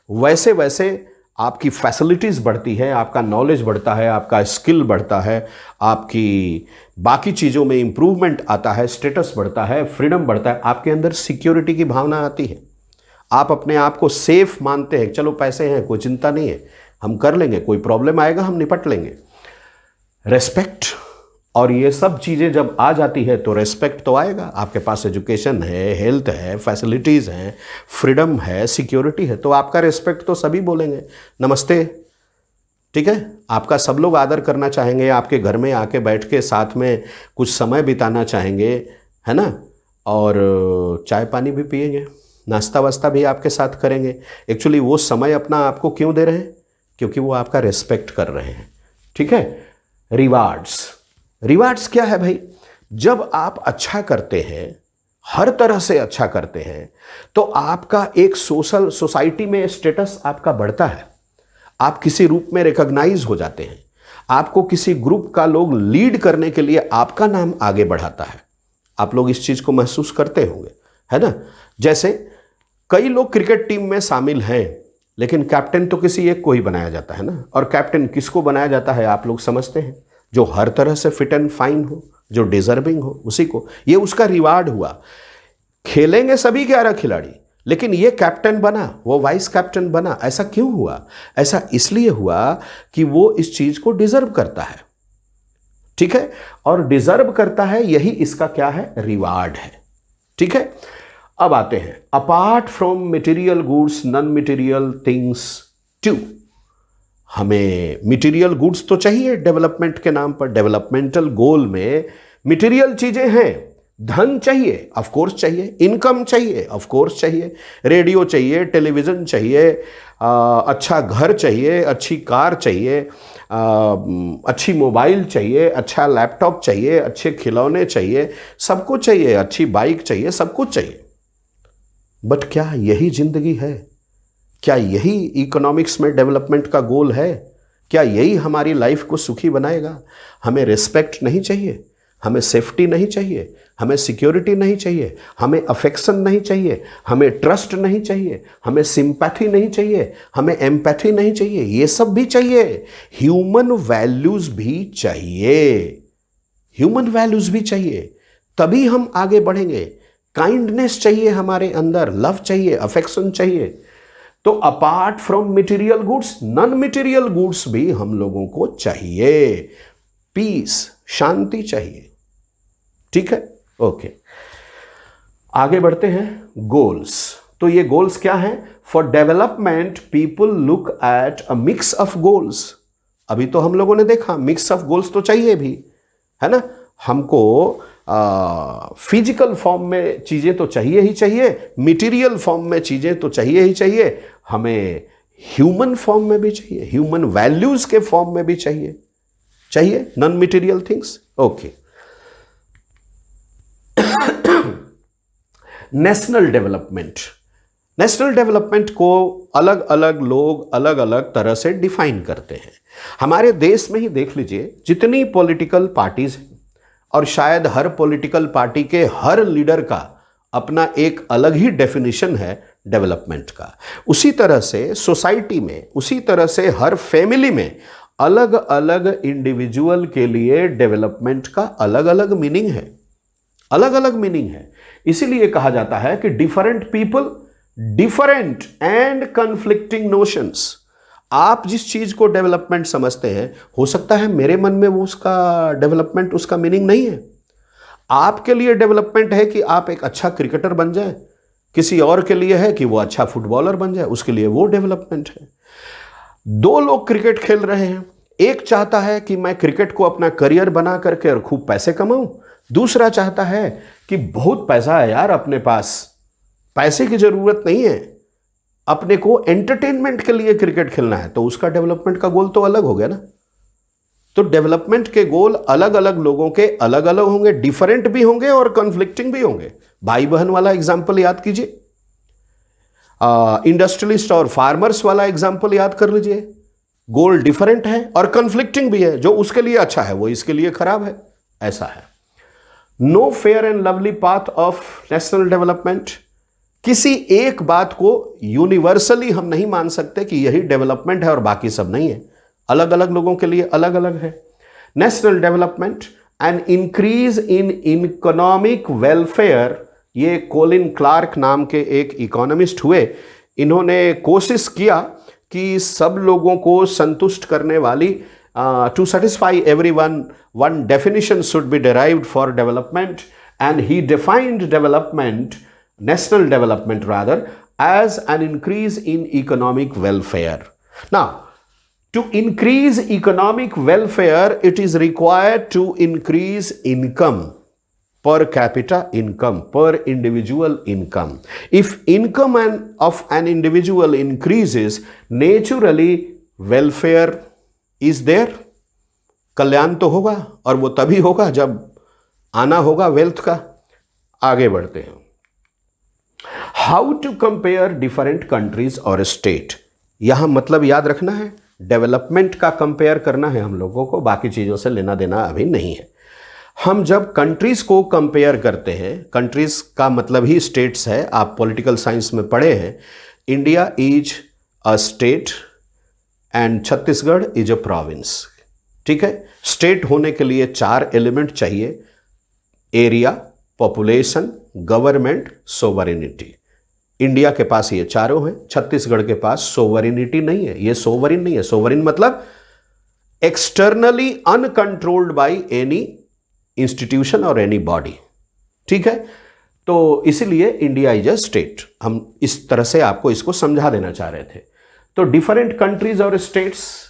वैसे वैसे आपकी फैसिलिटीज़ बढ़ती है, आपका नॉलेज बढ़ता है, आपका स्किल बढ़ता है, आपकी बाकी चीज़ों में इंप्रूवमेंट आता है, स्टेटस बढ़ता है, फ्रीडम बढ़ता है, आपके अंदर सिक्योरिटी की भावना आती है, आप अपने आप को सेफ मानते हैं, चलो पैसे हैं, कोई चिंता नहीं है, हम कर लेंगे, कोई प्रॉब्लम आएगा हम निपट लेंगे। रेस्पेक्ट, और ये सब चीज़ें जब आ जाती है तो रेस्पेक्ट तो आएगा। आपके पास एजुकेशन है, हेल्थ है, फैसिलिटीज़ हैं, फ्रीडम है, सिक्योरिटी है, तो आपका रेस्पेक्ट तो सभी बोलेंगे, नमस्ते। ठीक है, आपका सब लोग आदर करना चाहेंगे, आपके घर में आके बैठ के साथ में कुछ समय बिताना चाहेंगे, है ना, और चाय पानी भी पिएंगे, नाश्ता वास्ता भी आपके साथ करेंगे। एक्चुअली वो समय अपना आपको क्यों दे रहे हैं? क्योंकि वो आपका रेस्पेक्ट कर रहे हैं। ठीक है, रिवार्ड्स, रिवार्ड्स क्या है भाई? जब आप अच्छा करते हैं, हर तरह से अच्छा करते हैं, तो आपका एक सोसाइटी में स्टेटस आपका बढ़ता है, आप किसी रूप में रिकॉग्नाइज हो जाते हैं, आपको किसी ग्रुप का लोग लीड करने के लिए आपका नाम आगे बढ़ाता है। आप लोग इस चीज को महसूस करते होंगे, है ना। जैसे कई लोग क्रिकेट टीम में शामिल हैं, लेकिन कैप्टन तो किसी एक को ही बनाया जाता है ना, और कैप्टन किसको बनाया जाता है आप लोग समझते हैं? जो हर तरह से फिट एंड फाइन हो, जो डिजर्विंग हो, उसी को। ये उसका रिवार्ड हुआ। खेलेंगे सभी 11 खिलाड़ी, लेकिन ये कैप्टन बना, वो वाइस कैप्टन बना, ऐसा क्यों हुआ? ऐसा इसलिए हुआ कि वो इस चीज को डिजर्व करता है। ठीक है, और डिजर्व करता है, यही इसका क्या है? रिवार्ड है। ठीक है, अब आते हैं apart from material goods, non material things too. हमें मटेरियल गुड्स तो चाहिए डेवलपमेंट के नाम पर, डेवलपमेंटल गोल में मटेरियल चीजें हैं, धन चाहिए, ऑफ कोर्स चाहिए, इनकम चाहिए, ऑफ कोर्स चाहिए, रेडियो चाहिए, टेलीविजन चाहिए, अच्छा घर चाहिए, अच्छी कार चाहिए, अच्छी मोबाइल चाहिए, अच्छा लैपटॉप चाहिए, अच्छे खिलौने चाहिए, सब कुछ चाहिए, अच्छी बाइक चाहिए, सब कुछ चाहिए। बट क्या यही जिंदगी है? क्या यही इकोनॉमिक्स में डेवलपमेंट का गोल है? क्या यही हमारी लाइफ को सुखी बनाएगा? हमें रिस्पेक्ट नहीं चाहिए, हमें सेफ्टी नहीं चाहिए, हमें सिक्योरिटी नहीं चाहिए, हमें अफेक्शन नहीं चाहिए, हमें ट्रस्ट नहीं चाहिए, हमें सिंपैथी नहीं चाहिए, हमें एम्पैथी नहीं चाहिए, ये सब भी चाहिए। ह्यूमन वैल्यूज भी चाहिए, ह्यूमन वैल्यूज भी चाहिए, तभी हम आगे बढ़ेंगे। काइंडनेस चाहिए हमारे अंदर, लव चाहिए, अफेक्शन चाहिए। तो apart from material goods, non material goods भी हम लोगों को चाहिए। पीस, शांति चाहिए। ठीक है, ओके। आगे बढ़ते हैं। गोल्स, तो ये गोल्स क्या हैं? For development people look at a mix of goals. अभी तो हम लोगों ने देखा मिक्स ऑफ गोल्स तो चाहिए भी, है ना। हमको फिजिकल फॉर्म में चीजें तो चाहिए ही चाहिए, मटेरियल फॉर्म में चीजें तो चाहिए ही चाहिए, हमें ह्यूमन फॉर्म में भी चाहिए, ह्यूमन वैल्यूज के फॉर्म में भी चाहिए non material things. Okay. National development, national development को अलग अलग लोग अलग अलग तरह से डिफाइन करते हैं। हमारे देश में ही देख लीजिए, जितनी पॉलिटिकल पार्टीज हैं, और शायद हर पॉलिटिकल पार्टी के हर लीडर का अपना एक अलग ही डेफिनेशन है डेवलपमेंट का। उसी तरह से सोसाइटी में, उसी तरह से हर फैमिली में अलग अलग इंडिविजुअल के लिए डेवलपमेंट का अलग अलग मीनिंग है, अलग अलग मीनिंग है। इसीलिए कहा जाता है कि different people, different and conflicting notions. आप जिस चीज को डेवलपमेंट समझते हैं, हो सकता है मेरे मन में वो उसका डेवलपमेंट, उसका मीनिंग नहीं है। आपके लिए डेवलपमेंट है कि आप एक अच्छा क्रिकेटर बन जाए, किसी और के लिए है कि वो अच्छा फुटबॉलर बन जाए, उसके लिए वो डेवलपमेंट है। दो लोग क्रिकेट खेल रहे हैं, एक चाहता है कि मैं क्रिकेट को अपना करियर बना करके और खूब पैसे कमाऊं, दूसरा चाहता है कि बहुत पैसा है यार अपने पास, पैसे की जरूरत नहीं है, अपने को एंटरटेनमेंट के लिए क्रिकेट खेलना है, तो उसका डेवलपमेंट का गोल तो अलग हो गया ना। तो डेवलपमेंट के गोल अलग अलग लोगों के अलग अलग होंगे, डिफरेंट भी होंगे और कॉन्फ्लिक्टिंग भी होंगे। भाई बहन वाला एग्जाम्पल याद कीजिए, इंडस्ट्रियलिस्ट और फार्मर्स वाला एग्जाम्पल याद कर लीजिए। गोल डिफरेंट है और कॉन्फ्लिक्टिंग भी है, जो उसके लिए अच्छा है वो इसके लिए खराब है, ऐसा है। No fair and lovely path of national development. किसी एक बात को यूनिवर्सली हम नहीं मान सकते कि यही डेवलपमेंट है और बाकी सब नहीं है, अलग अलग लोगों के लिए अलग अलग है। National development and increase in economic welfare, ये कोलिन क्लार्क नाम के एक इकोनॉमिस्ट हुए, इन्होंने कोशिश किया कि सब लोगों को संतुष्ट करने वाली, to satisfy everyone, one definition should be derived for development, and he defined development, national development rather, as an increase in economic welfare. Now, to increase economic welfare, it is required to increase income, per capita income, per individual income. If income of an individual increases, naturally welfare is there, कल्याण तो होगा, और वो तभी होगा जब आना होगा wealth का। आगे बढ़ते हैं। How to compare different countries और स्टेट, यहां मतलब याद रखना है, डेवलपमेंट का कंपेयर करना है हम लोगों को, बाकी चीजों से लेना देना अभी नहीं है। हम जब कंट्रीज को कंपेयर करते हैं, कंट्रीज का मतलब ही स्टेट्स है, आप पॉलिटिकल साइंस में पढ़े हैं। India is a state and Chhattisgarh is a province. ठीक है, स्टेट होने के लिए 4 एलिमेंट चाहिए, area, population, government, sovereignty. India के पास ये चारों हैं, छत्तीसगढ़ के पास सोवरेनिटी नहीं है, ये सोवरिन नहीं है। सोवरिन मतलब externally uncontrolled by any institution और एनी बॉडी। ठीक है, तो इसीलिए इंडिया इज अ स्टेट। हम इस तरह से आपको इसको समझा देना चाह रहे थे। तो डिफरेंट कंट्रीज और स्टेट्स,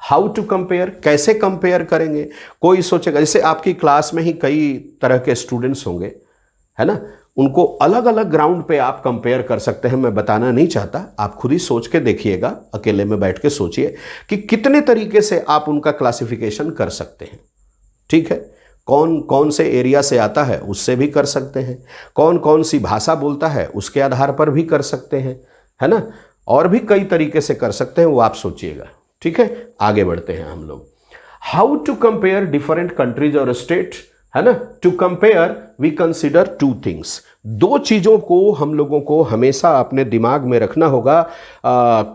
हाउ टू कंपेयर, कैसे कंपेयर करेंगे? कोई सोचेगा, जैसे आपकी क्लास में ही कई तरह के स्टूडेंट्स होंगे, है ना, उनको अलग अलग ग्राउंड पे आप कंपेयर कर सकते हैं। मैं बताना नहीं चाहता, आप खुद ही सोच के देखिएगा, अकेले में बैठ के सोचिए कि कितने तरीके से आप उनका क्लासिफिकेशन कर सकते हैं। ठीक है, कौन कौन से एरिया से आता है उससे भी कर सकते हैं, कौन कौन सी भाषा बोलता है उसके आधार पर भी कर सकते हैं, है ना, और भी कई तरीके से कर सकते हैं, वो आप सोचिएगा। ठीक है, आगे बढ़ते हैं हम लोग। How to compare different countries और स्टेट, है ना। To compare we consider two things, दो चीजों को हम लोगों को हमेशा अपने दिमाग में रखना होगा।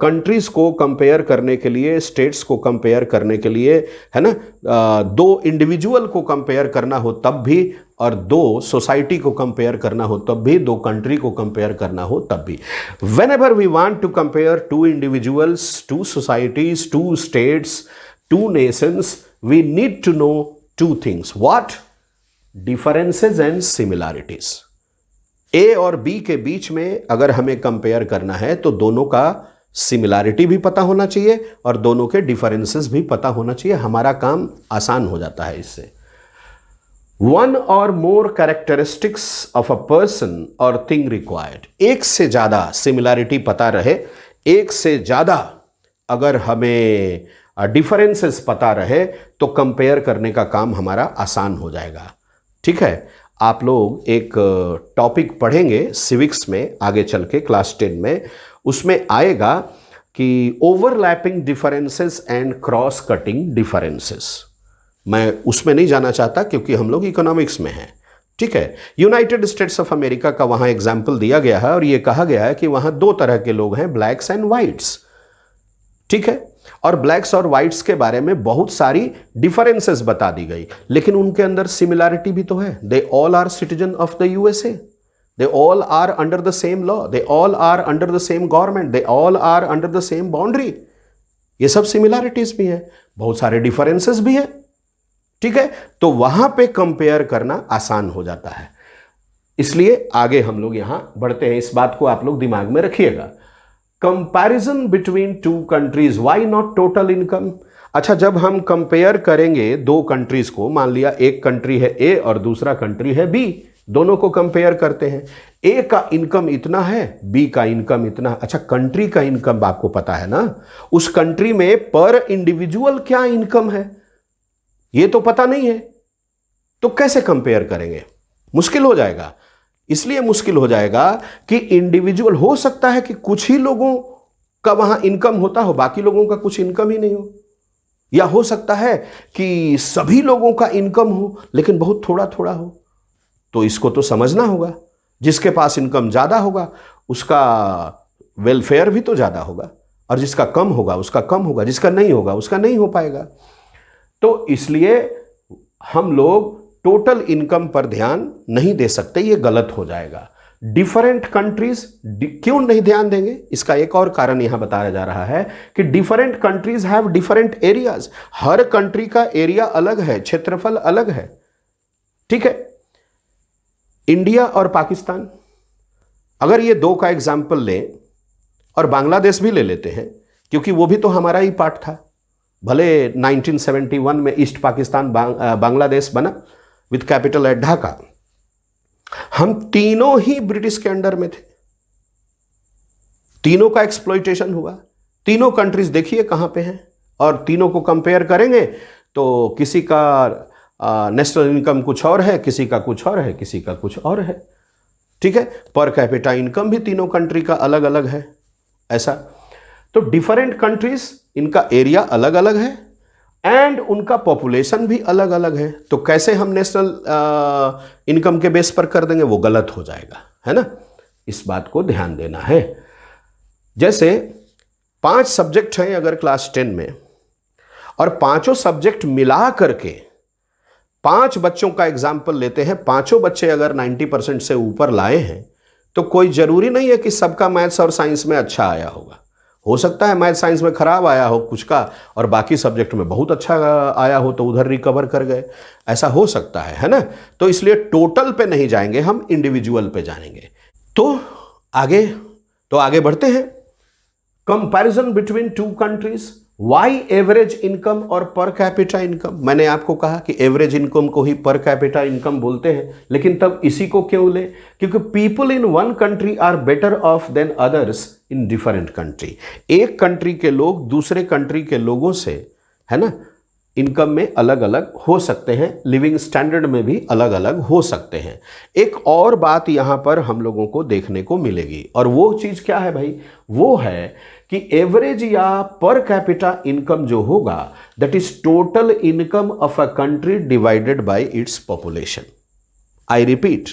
कंट्रीज को कंपेयर करने के लिए, स्टेट्स को कंपेयर करने के लिए, है ना, दो इंडिविजुअल को कंपेयर करना हो तब भी, और दो सोसाइटी को कंपेयर करना हो तब भी, दो कंट्री को कंपेयर करना हो तब भी। Whenever we want to compare two individuals, two societies, two states, two nations, we need to know two things. What? Differences and similarities. A और बी के बीच में अगर हमें कंपेयर करना है तो दोनों का सिमिलैरिटी भी पता होना चाहिए और दोनों के डिफरेंसेस भी पता होना चाहिए। हमारा काम आसान हो जाता है इससे। वन और मोर कैरेक्टरिस्टिक्स ऑफ अ पर्सन और थिंग रिक्वायर्ड, एक से ज्यादा सिमिलैरिटी पता रहे, एक से ज्यादा अगर हमें डिफरेंसेस पता रहे तो कंपेयर करने का काम हमारा आसान हो जाएगा। ठीक है, आप लोग एक टॉपिक पढ़ेंगे सिविक्स में आगे चल के क्लास 10 में, उसमें आएगा कि overlapping differences and cross cutting differences. मैं उसमें नहीं जाना चाहता क्योंकि हम लोग इकोनॉमिक्स में हैं। ठीक है, यूनाइटेड स्टेट्स ऑफ अमेरिका का वहां एग्जाम्पल दिया गया है और यह कहा गया है कि वहां दो तरह के लोग हैं, ब्लैक्स एंड वाइट्स। ठीक है, और ब्लैक्स और व्हाइट्स के बारे में बहुत सारी डिफरेंसेस बता दी गई, लेकिन उनके अंदर सिमिलैरिटी भी तो है। They all are citizen of the USA, they all are under the same law, they all are under the same government, they all are under the same boundary. ये सब सिमिलैरिटीज भी है, बहुत सारे डिफरेंसेस भी है। ठीक है, तो वहां पे कंपेयर करना आसान हो जाता है। इसलिए आगे हम लोग यहां बढ़ते हैं, इस बात को आप लोग दिमाग में रखिएगा। Comparison between two countries, why not total income? अच्छा, जब हम कंपेयर करेंगे दो कंट्रीज को, मान लिया एक कंट्री है ए और दूसरा कंट्री है बी, दोनों को कंपेयर करते हैं। ए का इनकम इतना है, बी का इनकम इतना। अच्छा, कंट्री का इनकम आपको पता है ना, उस कंट्री में पर इंडिविजुअल क्या इनकम है ये तो पता नहीं है, तो कैसे कंपेयर करेंगे? मुश्किल हो जाएगा। इसलिए मुश्किल हो जाएगा कि इंडिविजुअल, हो सकता है कि कुछ ही लोगों का वहां इनकम होता हो, बाकी लोगों का कुछ इनकम ही नहीं हो, या हो सकता है कि सभी लोगों का इनकम हो लेकिन बहुत थोड़ा थोड़ा हो। तो इसको तो समझना होगा, जिसके पास इनकम ज्यादा होगा उसका वेलफेयर भी तो ज्यादा होगा, और जिसका कम होगा उसका कम होगा, जिसका नहीं होगा उसका नहीं हो पाएगा। तो इसलिए हम लोग टोटल इनकम पर ध्यान नहीं दे सकते, ये गलत हो जाएगा। डिफरेंट कंट्रीज क्यों नहीं ध्यान देंगे? इसका एक और कारण यहां बताया जा रहा है कि different countries have different areas. Her country का एरिया अलग है, क्षेत्रफल अलग है। ठीक है, इंडिया और पाकिस्तान, अगर ये दो का एग्जाम्पल लें, और बांग्लादेश भी ले लेते हैं क्योंकि वो भी तो हमारा ही पार्ट था। भले 1971 में ईस्ट पाकिस्तान बांग्लादेश बना विद कैपिटल एट ढाका, हम तीनों ही ब्रिटिश के अंडर में थे, तीनों का एक्सप्लॉइटेशन हुआ। तीनों कंट्रीज देखिए कहां पे हैं, और तीनों को कंपेयर करेंगे तो किसी का नेशनल इनकम कुछ और है, किसी का कुछ और है, किसी का कुछ और है। ठीक है, पर कैपिटा इनकम भी तीनों कंट्री का अलग अलग है। ऐसा तो डिफरेंट कंट्रीज, इनका एरिया अलग अलग है एंड उनका पॉपुलेशन भी अलग अलग है। तो कैसे हम नेशनल इनकम के बेस पर कर देंगे? वो गलत हो जाएगा, है ना। इस बात को ध्यान देना है। जैसे 5 सब्जेक्ट हैं अगर क्लास 10 में, और पांचों सब्जेक्ट मिला करके 5 बच्चों का एग्जाम्पल लेते हैं, पांचों बच्चे अगर 90% से ऊपर लाए हैं तो कोई जरूरी नहीं है कि सबका मैथ्स और साइंस में अच्छा आया होगा। हो सकता है मैथ साइंस में खराब आया हो कुछ का, और बाकी सब्जेक्ट में बहुत अच्छा आया हो तो उधर रिकवर कर गए। ऐसा हो सकता है ना। तो इसलिए टोटल पे नहीं जाएंगे, हम इंडिविजुअल पे जाएंगे। तो आगे बढ़ते हैं। Comparison between two countries, why average income और पर कैपिटा इनकम। मैंने आपको कहा कि एवरेज इनकम को ही पर कैपिटा इनकम बोलते हैं, लेकिन तब इसी को क्यों ले? क्योंकि people in one country are better off than others in different country. एक कंट्री के लोग दूसरे कंट्री के लोगों से, है ना, इनकम में अलग अलग हो सकते हैं, लिविंग स्टैंडर्ड में भी अलग अलग हो सकते हैं। एक और बात यहां पर हम लोगों को देखने को मिलेगी, और वो चीज क्या है भाई? वो है कि एवरेज या पर कैपिटा इनकम जो होगा, that is total income of a country divided by its population. I repeat,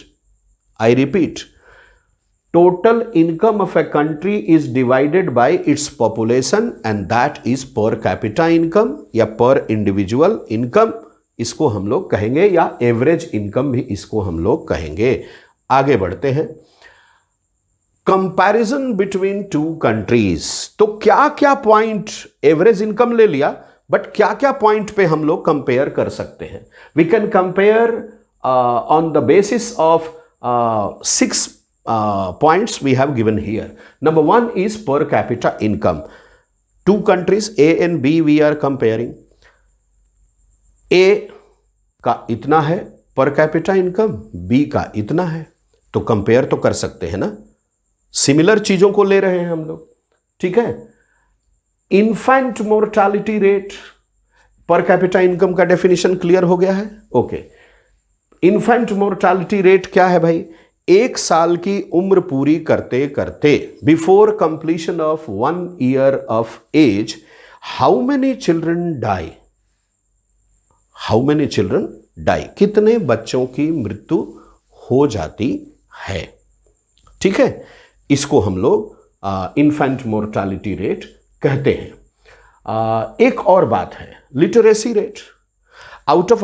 total income of a country is divided by its population and that is per capita income या per individual income इसको हम लोग कहेंगे, या average income भी इसको हम लोग कहेंगे। आगे बढ़ते हैं। कंपैरिजन बिटवीन टू कंट्रीज, तो क्या क्या पॉइंट, एवरेज इनकम ले लिया, बट क्या क्या पॉइंट पे हम लोग कंपेयर कर सकते हैं? We can compare on the basis of 6 points we have given here. Number 1 is per capita income. Two countries A and B we are comparing. A का इतना है per capita income, B का इतना है, तो कंपेयर तो कर सकते हैं ना, सिमिलर चीजों को ले रहे हैं हम लोग, ठीक है। इन्फेंट मोर्टालिटी रेट, पर कैपिटा इनकम का डेफिनेशन क्लियर हो गया है? ओके। इन्फेंट मोर्टालिटी रेट क्या है भाई? 1 साल की उम्र पूरी करते करते, before completion of 1 year of age, how many children die? कितने बच्चों की मृत्यु हो जाती है, ठीक है। इसको हम लोग इन्फेंट मोर्टालिटी रेट कहते हैं। एक और बात है लिटरेसी रेट। आउट ऑफ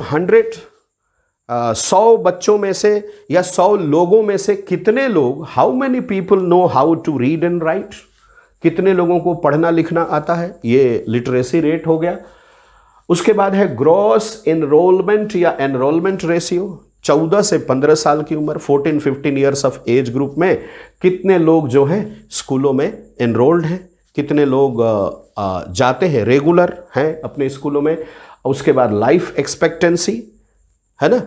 100 बच्चों में से या 100 लोगों में से कितने लोग, how many people know how to read and write? कितने लोगों को पढ़ना लिखना आता है? ये लिटरेसी रेट हो गया। उसके बाद है ग्रॉस एनरोलमेंट या एनरोलमेंट रेशियो। 14 से 15 साल की उम्र, 14-15 ईयर्स ऑफ एज ग्रुप में कितने लोग जो हैं स्कूलों में एनरोल्ड हैं, कितने लोग जाते हैं, रेगुलर हैं अपने स्कूलों में। उसके बाद लाइफ एक्सपेक्टेंसी है ना,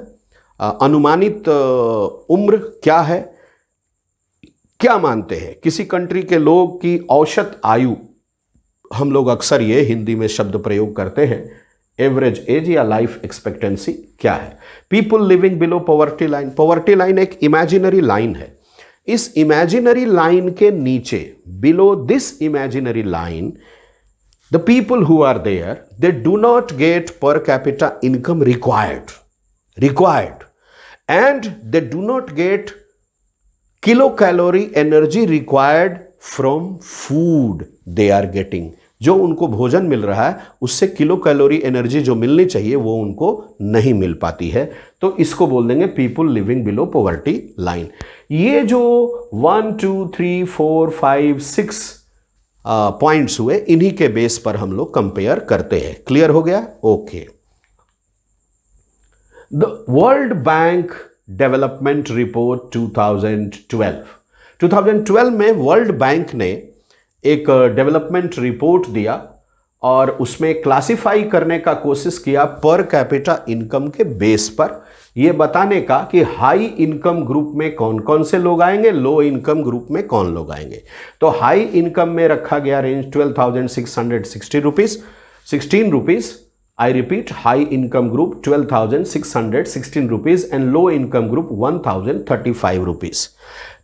अनुमानित उम्र क्या है? क्या मानते हैं किसी कंट्री के लोग की औसत आयु? हम लोग अक्सर ये हिंदी में शब्द प्रयोग करते हैं, एवरेज एज या लाइफ एक्सपेक्टेंसी क्या है? People living below poverty line. Poverty line एक इमेजिनरी लाइन है। इस इमेजिनरी लाइन के नीचे, below this imaginary line, the people who are there, they do not get per capita income required, and they do not get kilocalorie energy required from food they are getting। जो उनको भोजन मिल रहा है उससे kilo calorie energy जो मिलनी चाहिए वो उनको नहीं मिल पाती है, तो इसको बोल देंगे people living below poverty line. ये जो 1 2 3 4 5 6 पॉइंट्स हुए, इन्हीं के बेस पर हम लोग कंपेयर करते हैं। क्लियर हो गया? Okay. The World Bank Development Report 2012 में वर्ल्ड बैंक ने एक डेवलपमेंट रिपोर्ट दिया और उसमें क्लासिफाई करने का कोशिश किया पर कैपिटा इनकम के बेस पर, यह बताने का कि हाई इनकम ग्रुप में कौन कौन से लोग आएंगे, लो इनकम ग्रुप में कौन लोग आएंगे। तो हाई इनकम में रखा गया range 12,660 rupees, 16 rupees. I repeat, high income group 12,616 rupees and low income group 1,035 rupees।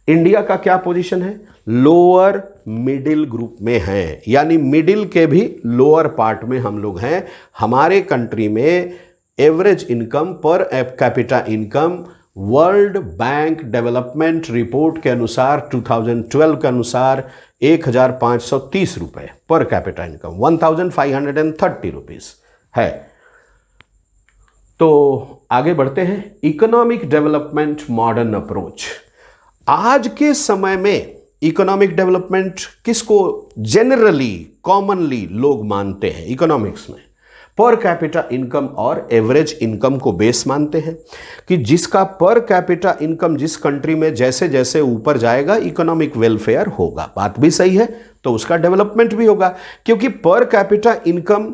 India का क्या पोजीशन है? लोअर मिडिल ग्रुप में है, यानी मिडिल के भी लोअर पार्ट में हम लोग हैं। हमारे कंट्री में एवरेज इनकम पर capita income world bank development report के अनुसार 2012 के अनुसार 1,530 रुपए पर कैपिटा इनकम, 1,530 रुपीज है। तो आगे बढ़ते हैं। Economic development modern approach. आज के समय में इकोनॉमिक डेवलपमेंट किसको जनरली कॉमनली लोग मानते हैं? इकोनॉमिक्स में पर कैपिटा इनकम और एवरेज इनकम को बेस मानते हैं कि जिसका पर कैपिटा इनकम जिस कंट्री में जैसे जैसे ऊपर जाएगा इकोनॉमिक वेलफेयर होगा। बात भी सही है, तो उसका डेवलपमेंट भी होगा, क्योंकि पर कैपिटा इनकम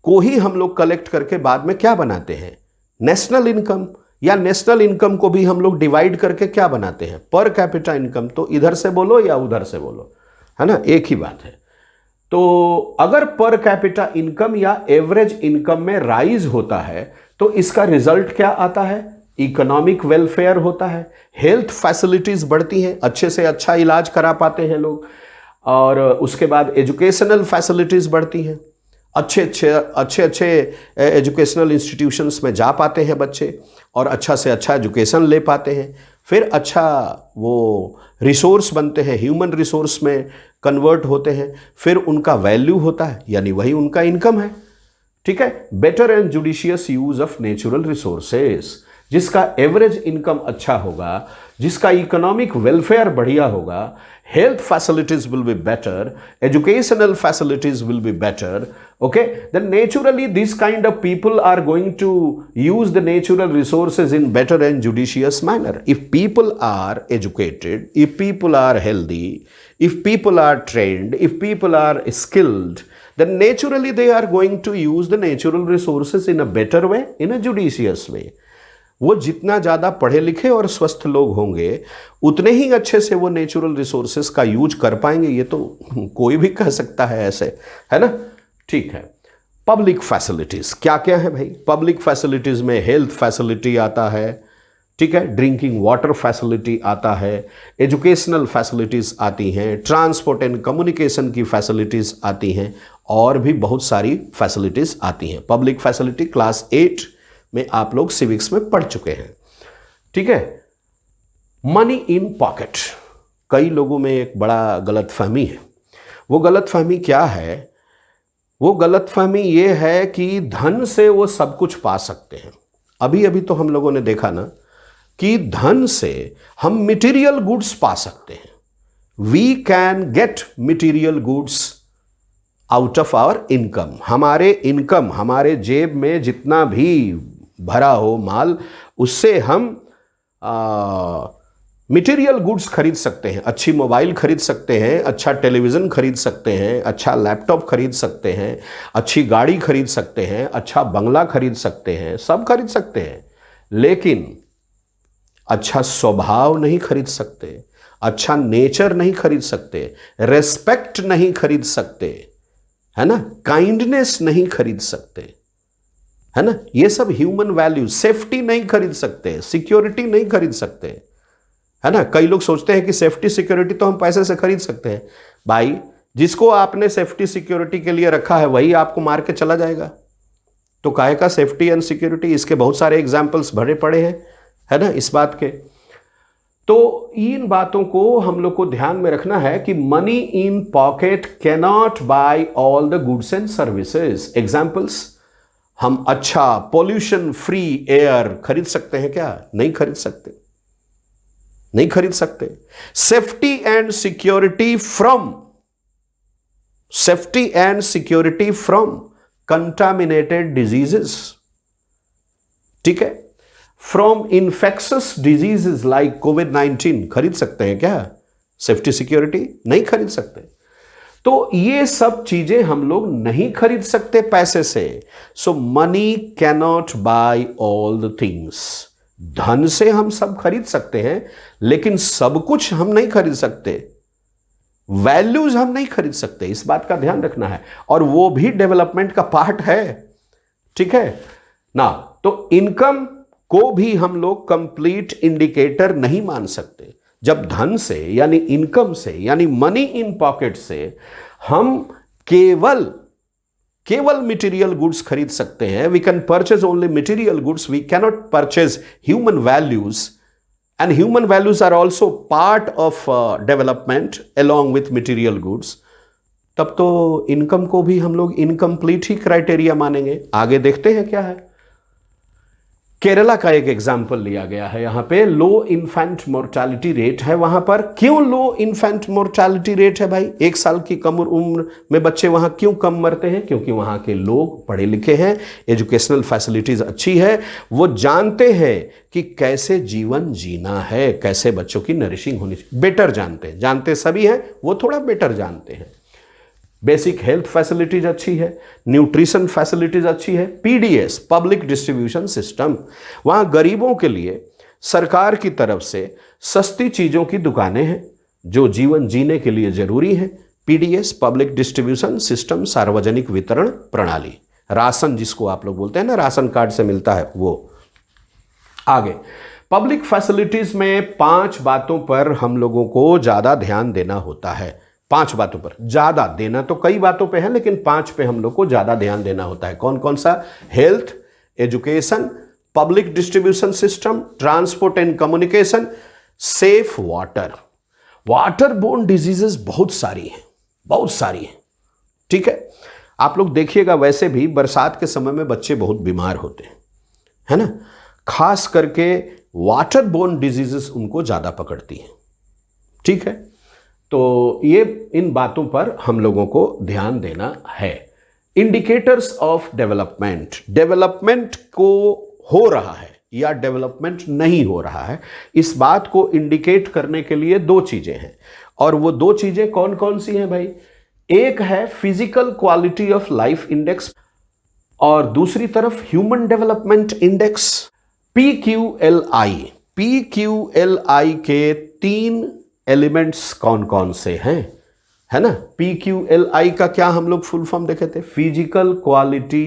को ही हम लोग कलेक्ट करके बाद में क्या बनाते हैं? नेशनल इनकम, या नेशनल इनकम को भी हम लोग डिवाइड करके क्या बनाते हैं? पर कैपिटा इनकम। तो इधर से बोलो या उधर से बोलो, है ना, एक ही बात है। तो अगर पर कैपिटा इनकम या एवरेज इनकम में राइज होता है तो इसका रिजल्ट क्या आता है? इकोनॉमिक वेलफेयर होता है, हेल्थ फैसिलिटीज बढ़ती हैं, अच्छे से अच्छा इलाज करा पाते हैं लोग, और उसके बाद एजुकेशनल फैसिलिटीज बढ़ती हैं, अच्छे एजुकेशनल इंस्टीट्यूशंस में जा पाते हैं बच्चे और अच्छा से अच्छा एजुकेशन ले पाते हैं, फिर अच्छा वो रिसोर्स बनते हैं, ह्यूमन रिसोर्स में कन्वर्ट होते हैं, फिर उनका वैल्यू होता है, यानी वही उनका इनकम है। ठीक है, better and judicious use of natural resources, जिसका एवरेज इनकम अच्छा होगा, जिसका इकोनॉमिक वेलफेयर बढ़िया होगा, health facilities will be better, educational facilities will be better, okay, then naturally these kind of people are going to use the natural resources in better and judicious manner. If people are educated, if people are healthy, if people are trained, if people are skilled, then naturally they are going to use the natural resources in a better way, in a judicious way. वो जितना ज़्यादा पढ़े लिखे और स्वस्थ लोग होंगे उतने ही अच्छे से वो नेचुरल रिसोर्सेस का यूज कर पाएंगे। ये तो कोई भी कह सकता है ऐसे, है ना? ठीक है, पब्लिक फैसिलिटीज क्या क्या है भाई? पब्लिक फैसिलिटीज में हेल्थ फैसिलिटी आता है, ठीक है, ड्रिंकिंग वाटर फैसिलिटी आता है, एजुकेशनल फैसिलिटीज आती हैं, ट्रांसपोर्ट एंड कम्युनिकेशन की फैसिलिटीज आती हैं, और भी बहुत सारी फैसिलिटीज आती हैं। पब्लिक फैसिलिटी क्लास 8 में आप लोग सिविक्स में पढ़ चुके हैं। ठीक है, मनी इन पॉकेट, कई लोगों में एक बड़ा गलतफहमी है। वो गलतफहमी क्या है? वो गलतफहमी ये है कि धन से वो सब कुछ पा सकते हैं। अभी अभी तो हम लोगों ने देखा ना कि धन से हम मटेरियल गुड्स पा सकते हैं। We can get material goods out of our income. हमारे इनकम, हमारे जेब में जितना भी भरा हो माल, उससे हम मटेरियल गुड्स खरीद सकते हैं। अच्छी मोबाइल खरीद सकते हैं, अच्छा टेलीविज़न खरीद सकते हैं, अच्छा लैपटॉप खरीद सकते हैं, अच्छी गाड़ी खरीद सकते हैं, अच्छा बंगला खरीद सकते हैं, सब खरीद सकते हैं, लेकिन अच्छा स्वभाव नहीं खरीद सकते, अच्छा नेचर नहीं खरीद सकते, रेस्पेक्ट नहीं खरीद सकते, है ना, काइंडनेस नहीं खरीद सकते, है ना, ये सब ह्यूमन वैल्यू। सेफ्टी नहीं खरीद सकते, सिक्योरिटी नहीं खरीद सकते, है ना। कई लोग सोचते हैं कि सेफ्टी सिक्योरिटी तो हम पैसे से खरीद सकते हैं। भाई, जिसको आपने सेफ्टी सिक्योरिटी के लिए रखा है वही आपको मार के चला जाएगा, तो काहे का सेफ्टी एंड सिक्योरिटी? इसके बहुत सारे एग्जाम्पल्स भरे पड़े हैं, है ना, इस बात के। तो इन बातों को हम लोग को ध्यान में रखना है कि money in pocket cannot buy all the goods and services. Examples, हम अच्छा पॉल्यूशन फ्री एयर खरीद सकते हैं क्या? नहीं खरीद सकते, नहीं खरीद सकते। Safety and security from contaminated diseases, ठीक है, फ्रॉम इन्फेक्शस डिजीजेस लाइक कोविड-19 खरीद सकते हैं क्या? सेफ्टी सिक्योरिटी नहीं खरीद सकते। तो ये सब चीजें हम लोग नहीं खरीद सकते पैसे से। So money cannot buy all the things. धन से हम सब खरीद सकते हैं, लेकिन सब कुछ हम नहीं खरीद सकते। वैल्यूज हम नहीं खरीद सकते, इस बात का ध्यान रखना है। और वो भी डेवलपमेंट का पार्ट है, ठीक है ना। तो इनकम को भी हम लोग कंप्लीट इंडिकेटर नहीं मान सकते। जब धन से यानी इनकम से यानी मनी इन पॉकेट से हम केवल मटेरियल गुड्स खरीद सकते हैं, we can purchase only material goods, we cannot purchase human values, and human values are also part of development along with material goods, तब तो इनकम को भी हम लोग इनकम्प्लीट ही क्राइटेरिया मानेंगे। आगे देखते हैं क्या है। केरला का एक एग्जाम्पल लिया गया है, यहां पे लो इन्फेंट मोर्टालिटी रेट है वहां पर। क्यों लो इन्फेंट मोर्टालिटी रेट है भाई? 1 साल की कम उम्र में बच्चे वहां क्यों कम मरते हैं? क्योंकि वहां के लोग पढ़े लिखे हैं, एजुकेशनल फैसिलिटीज अच्छी है, वो जानते हैं कि कैसे जीवन जीना है, कैसे बच्चों की नरिशिंग होनी चाहिए, बेटर जानते हैं। जानते सभी हैं, वो थोड़ा बेटर जानते हैं। बेसिक हेल्थ फैसिलिटीज अच्छी है, न्यूट्रिशन फैसिलिटीज अच्छी है, पीडीएस पब्लिक डिस्ट्रीब्यूशन सिस्टम, वहां गरीबों के लिए सरकार की तरफ से सस्ती चीजों की दुकानें हैं जो जीवन जीने के लिए जरूरी है। पीडीएस, पब्लिक डिस्ट्रीब्यूशन सिस्टम, सार्वजनिक वितरण प्रणाली, राशन जिसको आप लोग बोलते हैं ना, राशन कार्ड से मिलता है वो। आगे पब्लिक फैसिलिटीज में 5 बातों पर हम लोगों को ज्यादा ध्यान देना होता है। 5 बातों पर ज्यादा, देना तो कई बातों पे है लेकिन 5 पे हम लोग को ज्यादा ध्यान देना होता है। कौन कौन सा? Health, education, public distribution system, transport and communication, safe water. Water borne diseases बहुत सारी हैं, ठीक है। आप लोग देखिएगा, वैसे भी बरसात के समय में बच्चे बहुत बीमार होते हैं, है ना, खास करके वाटर बोर्न डिजीजेस उनको ज्यादा पकड़ती हैं, ठीक है। तो ये इन बातों पर हम लोगों को ध्यान देना है। इंडिकेटर्स ऑफ डेवलपमेंट, डेवलपमेंट को हो रहा है या डेवलपमेंट नहीं हो रहा है, इस बात को इंडिकेट करने के लिए 2 चीजें हैं। और वो 2 चीजें कौन कौन सी हैं भाई? एक है physical quality of life index और दूसरी तरफ human development index, PQLI। PQLI के 3 एलिमेंट्स कौन कौन से हैं, है ना। PQLI का क्या हम लोग फुल फॉर्म देखे थे? Physical quality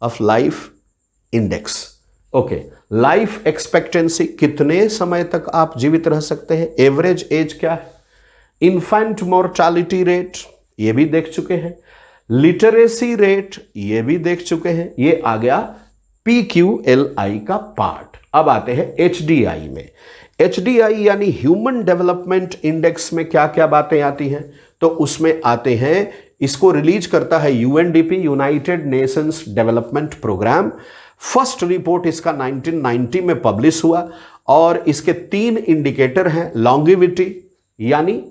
of life index. Okay, life expectancy, कितने समय तक आप जीवित रह सकते हैं, एवरेज एज क्या है, इन्फेंट मोर्टालिटी रेट ये भी देख चुके हैं, लिटरेसी रेट ये भी देख चुके हैं। ये आ गया PQLI का पार्ट। अब आते हैं HDI में। HDI यानी ह्यूमन डेवलपमेंट इंडेक्स में क्या क्या बातें आती हैं? तो उसमें आते हैं, इसको रिलीज करता है UNDP, United Nations Development Programme. First report इसका 1990 में पब्लिश हुआ और इसके 3 इंडिकेटर हैं। लॉन्गिविटी यानी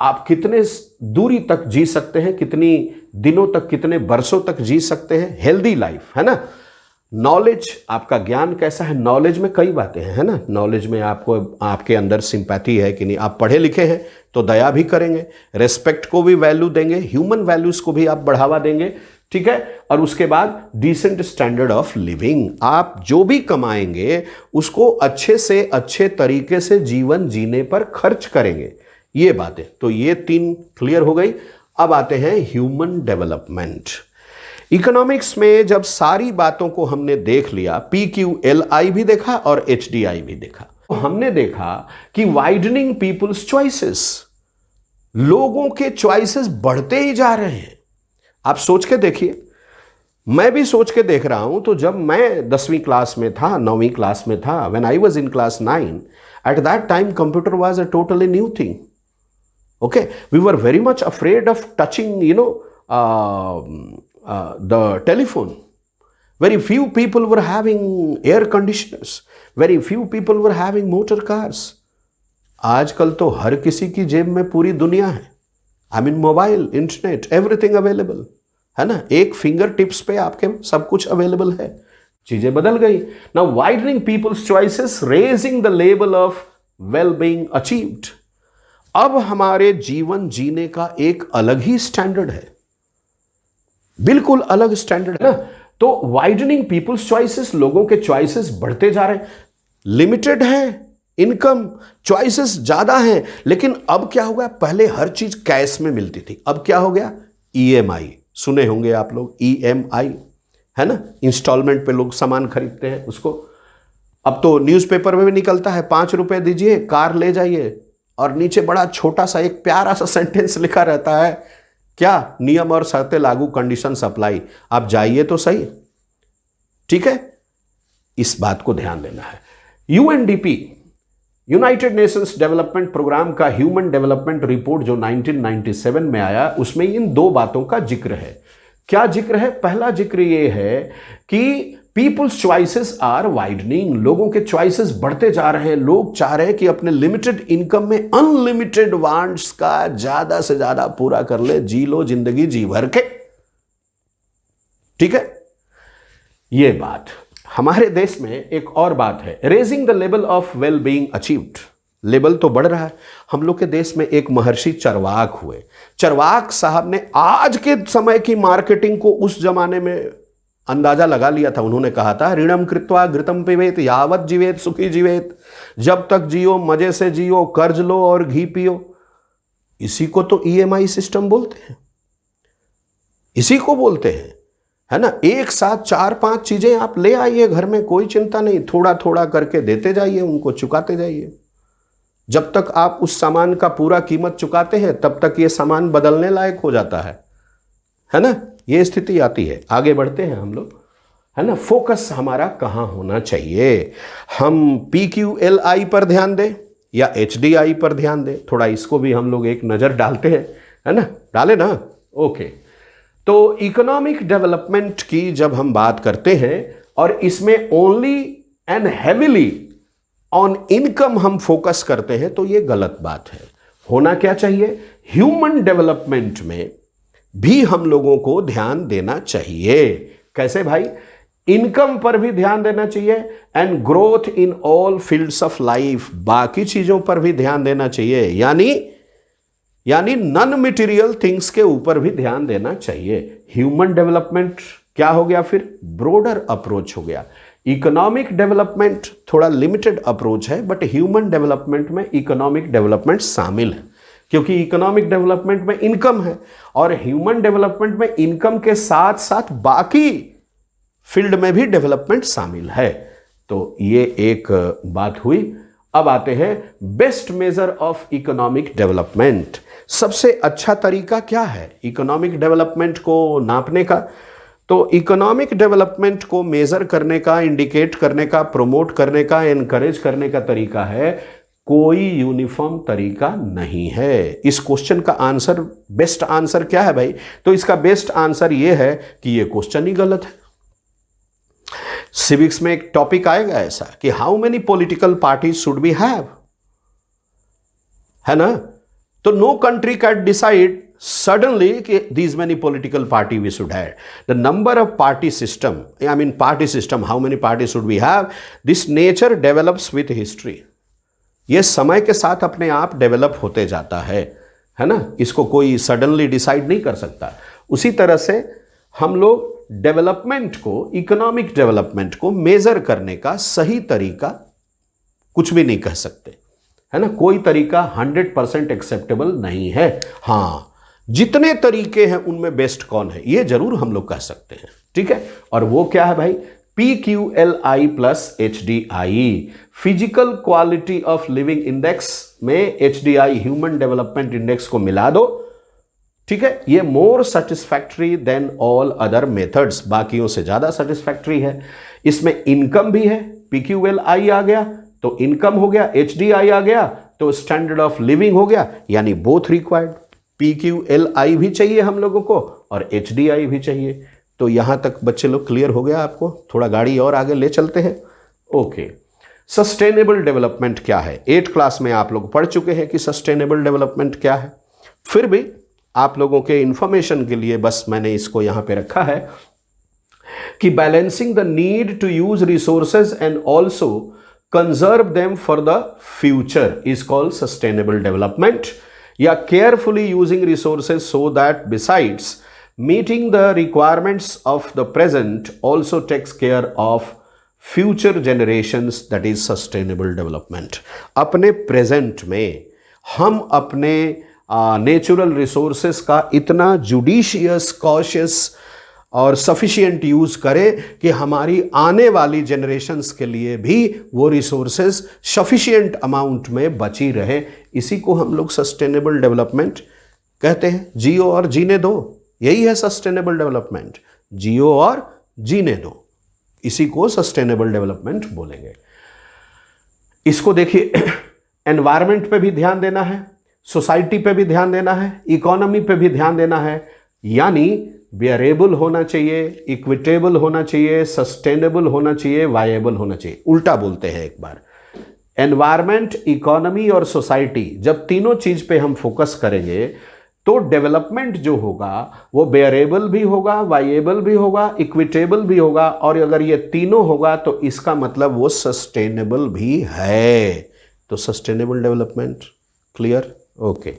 आप कितने दूरी तक जी सकते हैं, कितनी दिनों तक, कितने वर्षों तक जी सकते हैं। हेल्दी लाइफ, है ना। नॉलेज, आपका ज्ञान कैसा है। नॉलेज में कई बातें हैं, है ना। नॉलेज में आपको, आपके अंदर सिंपैथी है कि नहीं, आप पढ़े लिखे हैं तो दया भी करेंगे, रेस्पेक्ट को भी वैल्यू देंगे, ह्यूमन वैल्यूज को भी आप बढ़ावा देंगे, ठीक है। और उसके बाद डिसेंट स्टैंडर्ड ऑफ लिविंग, आप जो भी कमाएंगे उसको अच्छे से अच्छे तरीके से जीवन जीने पर खर्च करेंगे, ये बातें। तो ये 3 क्लियर हो गई। अब आते हैं ह्यूमन डेवलपमेंट। इकोनॉमिक्स में जब सारी बातों को हमने देख लिया, PQLI भी देखा और HDI भी देखा, तो हमने देखा कि वाइडनिंग पीपल्स चॉइसेस, लोगों के चॉइसेस बढ़ते ही जा रहे हैं। आप सोच के देखिए, मैं भी सोच के देख रहा हूं। तो जब मैं 10वीं क्लास में था, 9वीं क्लास में था, when I was in class 9, at that time computer was a totally new thing. Okay, we were very much afraid of touching, the telephone. Very few people were having air conditioners. Very few people were having motor cars. आजकल तो हर किसी की जेब में पूरी दुनिया है। I mean mobile, internet, everything available, है ना। एक फिंगर टिप्स पे आपके सब कुछ अवेलेबल है। चीजें बदल गई। Now widening people's choices, raising the level of well being achieved. अब हमारे जीवन जीने का एक अलग ही स्टैंडर्ड है, बिल्कुल अलग स्टैंडर्ड है ना। तो वाइडनिंग पीपल्स चॉइसेस, लोगों के चॉइसेस बढ़ते जा रहे हैं। लिमिटेड है इनकम, चॉइसेस ज्यादा हैं, लेकिन अब क्या हो गया, पहले हर चीज कैश में मिलती थी, अब क्या हो गया, EMI। सुने होंगे आप लोग EMI, है ना। इंस्टॉलमेंट पे लोग सामान खरीदते हैं उसको। अब तो न्यूज़पेपर में भी निकलता है, 5 रुपए दीजिए कार ले जाइए, और नीचे बड़ा छोटा सा एक प्यारा सा सेंटेंस लिखा रहता है, क्या, नियम और शर्तें लागू, कंडीशन अप्लाई। आप जाइए तो सही, ठीक है। इस बात को ध्यान देना है। UNDP, United Nations Development Programme का ह्यूमन डेवलपमेंट रिपोर्ट जो 1997 में आया, उसमें इन 2 बातों का जिक्र है। क्या जिक्र है? पहला जिक्र ये है कि पीपल्स चॉइसेस आर वाइडनिंग, लोगों के चॉइसेस बढ़ते जा रहे हैं। लोग चाह रहे हैं कि अपने लिमिटेड इनकम में अनलिमिटेड वांट्स का ज्यादा से ज्यादा पूरा कर ले, जी लो जिंदगी जी भर के, ठीक है। ये बात हमारे देश में एक और बात है, raising the level of well being achieved. Level तो बढ़ रहा है। हम लोग के देश में एक महर्षि चरवाक हुए। चरवाक साहब ने आज के समय की मार्केटिंग को उस जमाने में अंदाजा लगा लिया था। उन्होंने कहा था, ऋणम कृत्वा घृतम पिबेत यावत जीवेत सुखी जीवेत। जब तक जियो मजे से जियो, कर्ज लो और घी पियो। इसी को तो ईएमआई सिस्टम बोलते हैं, इसी को बोलते हैं, है ना। एक साथ 4-5 चीजें आप ले आइए घर में, कोई चिंता नहीं, थोड़ा थोड़ा करके देते जाइए, उनको चुकाते जाइए। जब तक आप उस सामान का पूरा कीमत चुकाते हैं तब तक ये सामान बदलने लायक हो जाता है ना। ये स्थिति आती है। आगे बढ़ते हैं हम लोग, है ना। फोकस हमारा कहां होना चाहिए? हम PQLI पर ध्यान दें या HDI पर ध्यान दें? थोड़ा इसको भी हम लोग एक नजर डालते हैं, है ना। डाले ना, ओके। तो इकोनॉमिक डेवलपमेंट की जब हम बात करते हैं और इसमें only and heavily on income हम फोकस करते हैं तो यह गलत बात है। होना क्या चाहिए? ह्यूमन डेवलपमेंट में भी हम लोगों को ध्यान देना चाहिए। कैसे भाई? इनकम पर भी ध्यान देना चाहिए and growth in all fields of life, बाकी चीजों पर भी ध्यान देना चाहिए, यानी नॉन मटेरियल थिंग्स के ऊपर भी ध्यान देना चाहिए। ह्यूमन डेवलपमेंट क्या हो गया फिर? ब्रॉडर अप्रोच हो गया। इकोनॉमिक डेवलपमेंट थोड़ा लिमिटेड अप्रोच है, बट ह्यूमन डेवलपमेंट में इकोनॉमिक डेवलपमेंट शामिल है, क्योंकि इकोनॉमिक डेवलपमेंट में इनकम है और ह्यूमन डेवलपमेंट में इनकम के साथ साथ बाकी फील्ड में भी डेवलपमेंट शामिल है। तो ये एक बात हुई। अब आते हैं best measure of economic development. सबसे अच्छा तरीका क्या है इकोनॉमिक डेवलपमेंट को नापने का? तो इकोनॉमिक डेवलपमेंट को मेजर करने का, इंडिकेट करने का, प्रमोट करने का, एनकरेज करने का तरीका है, कोई यूनिफॉर्म तरीका नहीं है। इस क्वेश्चन का आंसर, बेस्ट आंसर क्या है भाई? तो इसका बेस्ट आंसर यह है कि यह क्वेश्चन ही गलत है। सिविक्स में एक टॉपिक आएगा ऐसा कि how many political parties should we have, है ना। तो no country can decide suddenly these many political party we should have. The number of party system, party system, how many parties should we have? This nature develops with history. ये समय के साथ अपने आप develop होते जाता है ना। इसको कोई सडनली डिसाइड नहीं कर सकता। उसी तरह से हम लोग डेवलपमेंट को, इकोनॉमिक डेवलपमेंट को मेजर करने का सही तरीका कुछ भी नहीं कह सकते, है ना। कोई तरीका 100% एक्सेप्टेबल नहीं है। हाँ, जितने तरीके हैं उनमें बेस्ट कौन है ये जरूर हम लोग कह सकते हैं, ठीक है। और वो क्या है भाई? PQLI plus HDI, physical quality of living index में HDI, ह्यूमन डेवलपमेंट इंडेक्स को मिला दो, ठीक है। ये more satisfactory than all other methods, बाकियों से ज्यादा सेटिस्फैक्टरी है। इसमें इनकम भी है, PQLI आ गया तो इनकम हो गया, HDI आ गया तो स्टैंडर्ड ऑफ लिविंग हो गया, यानी बोथ रिक्वायर्ड। PQLI भी चाहिए हम लोगों को और HDI भी चाहिए। तो यहां तक बच्चे लोग क्लियर हो गया आपको? थोड़ा गाड़ी और आगे ले चलते हैं। ओके, सस्टेनेबल डेवलपमेंट क्या है? 8th क्लास में आप लोग पढ़ चुके हैं कि सस्टेनेबल डेवलपमेंट क्या है। फिर भी आप लोगों के इंफॉर्मेशन के लिए बस मैंने इसको यहां पे रखा है कि balancing the need to use resources and also conserve them for the future is called sustainable development, या carefully using resources so that besides meeting the requirements of the present also takes care of future generations, that is sustainable development. अपने present में हम अपने natural resources का इतना judicious, cautious और sufficient use करें कि हमारी आने वाली जनरेशन्स के लिए भी वो रिसोर्सेज सफिशिएंट अमाउंट में बची रहे। इसी को हम लोग सस्टेनेबल डेवलपमेंट कहते हैं। जियो और जीने दो, यही है सस्टेनेबल डेवलपमेंट। जियो और जीने दो, इसी को सस्टेनेबल डेवलपमेंट बोलेंगे। इसको देखिए, एनवायरमेंट पे भी ध्यान देना है, सोसाइटी पे भी ध्यान देना है, इकोनॉमी पे भी ध्यान देना है, यानी बेयरेबल होना चाहिए, इक्विटेबल होना चाहिए, सस्टेनेबल होना चाहिए, वायेबल होना चाहिए। उल्टा बोलते हैं एक बार, एनवायरमेंट, इकोनॉमी और सोसाइटी, जब तीनों चीज पे हम फोकस करेंगे तो डेवलपमेंट जो होगा वो बेयरेबल भी होगा, वायेबल भी होगा, इक्विटेबल भी होगा, और अगर ये तीनों होगा तो इसका मतलब वो सस्टेनेबल भी है। तो sustainable development clear? Okay.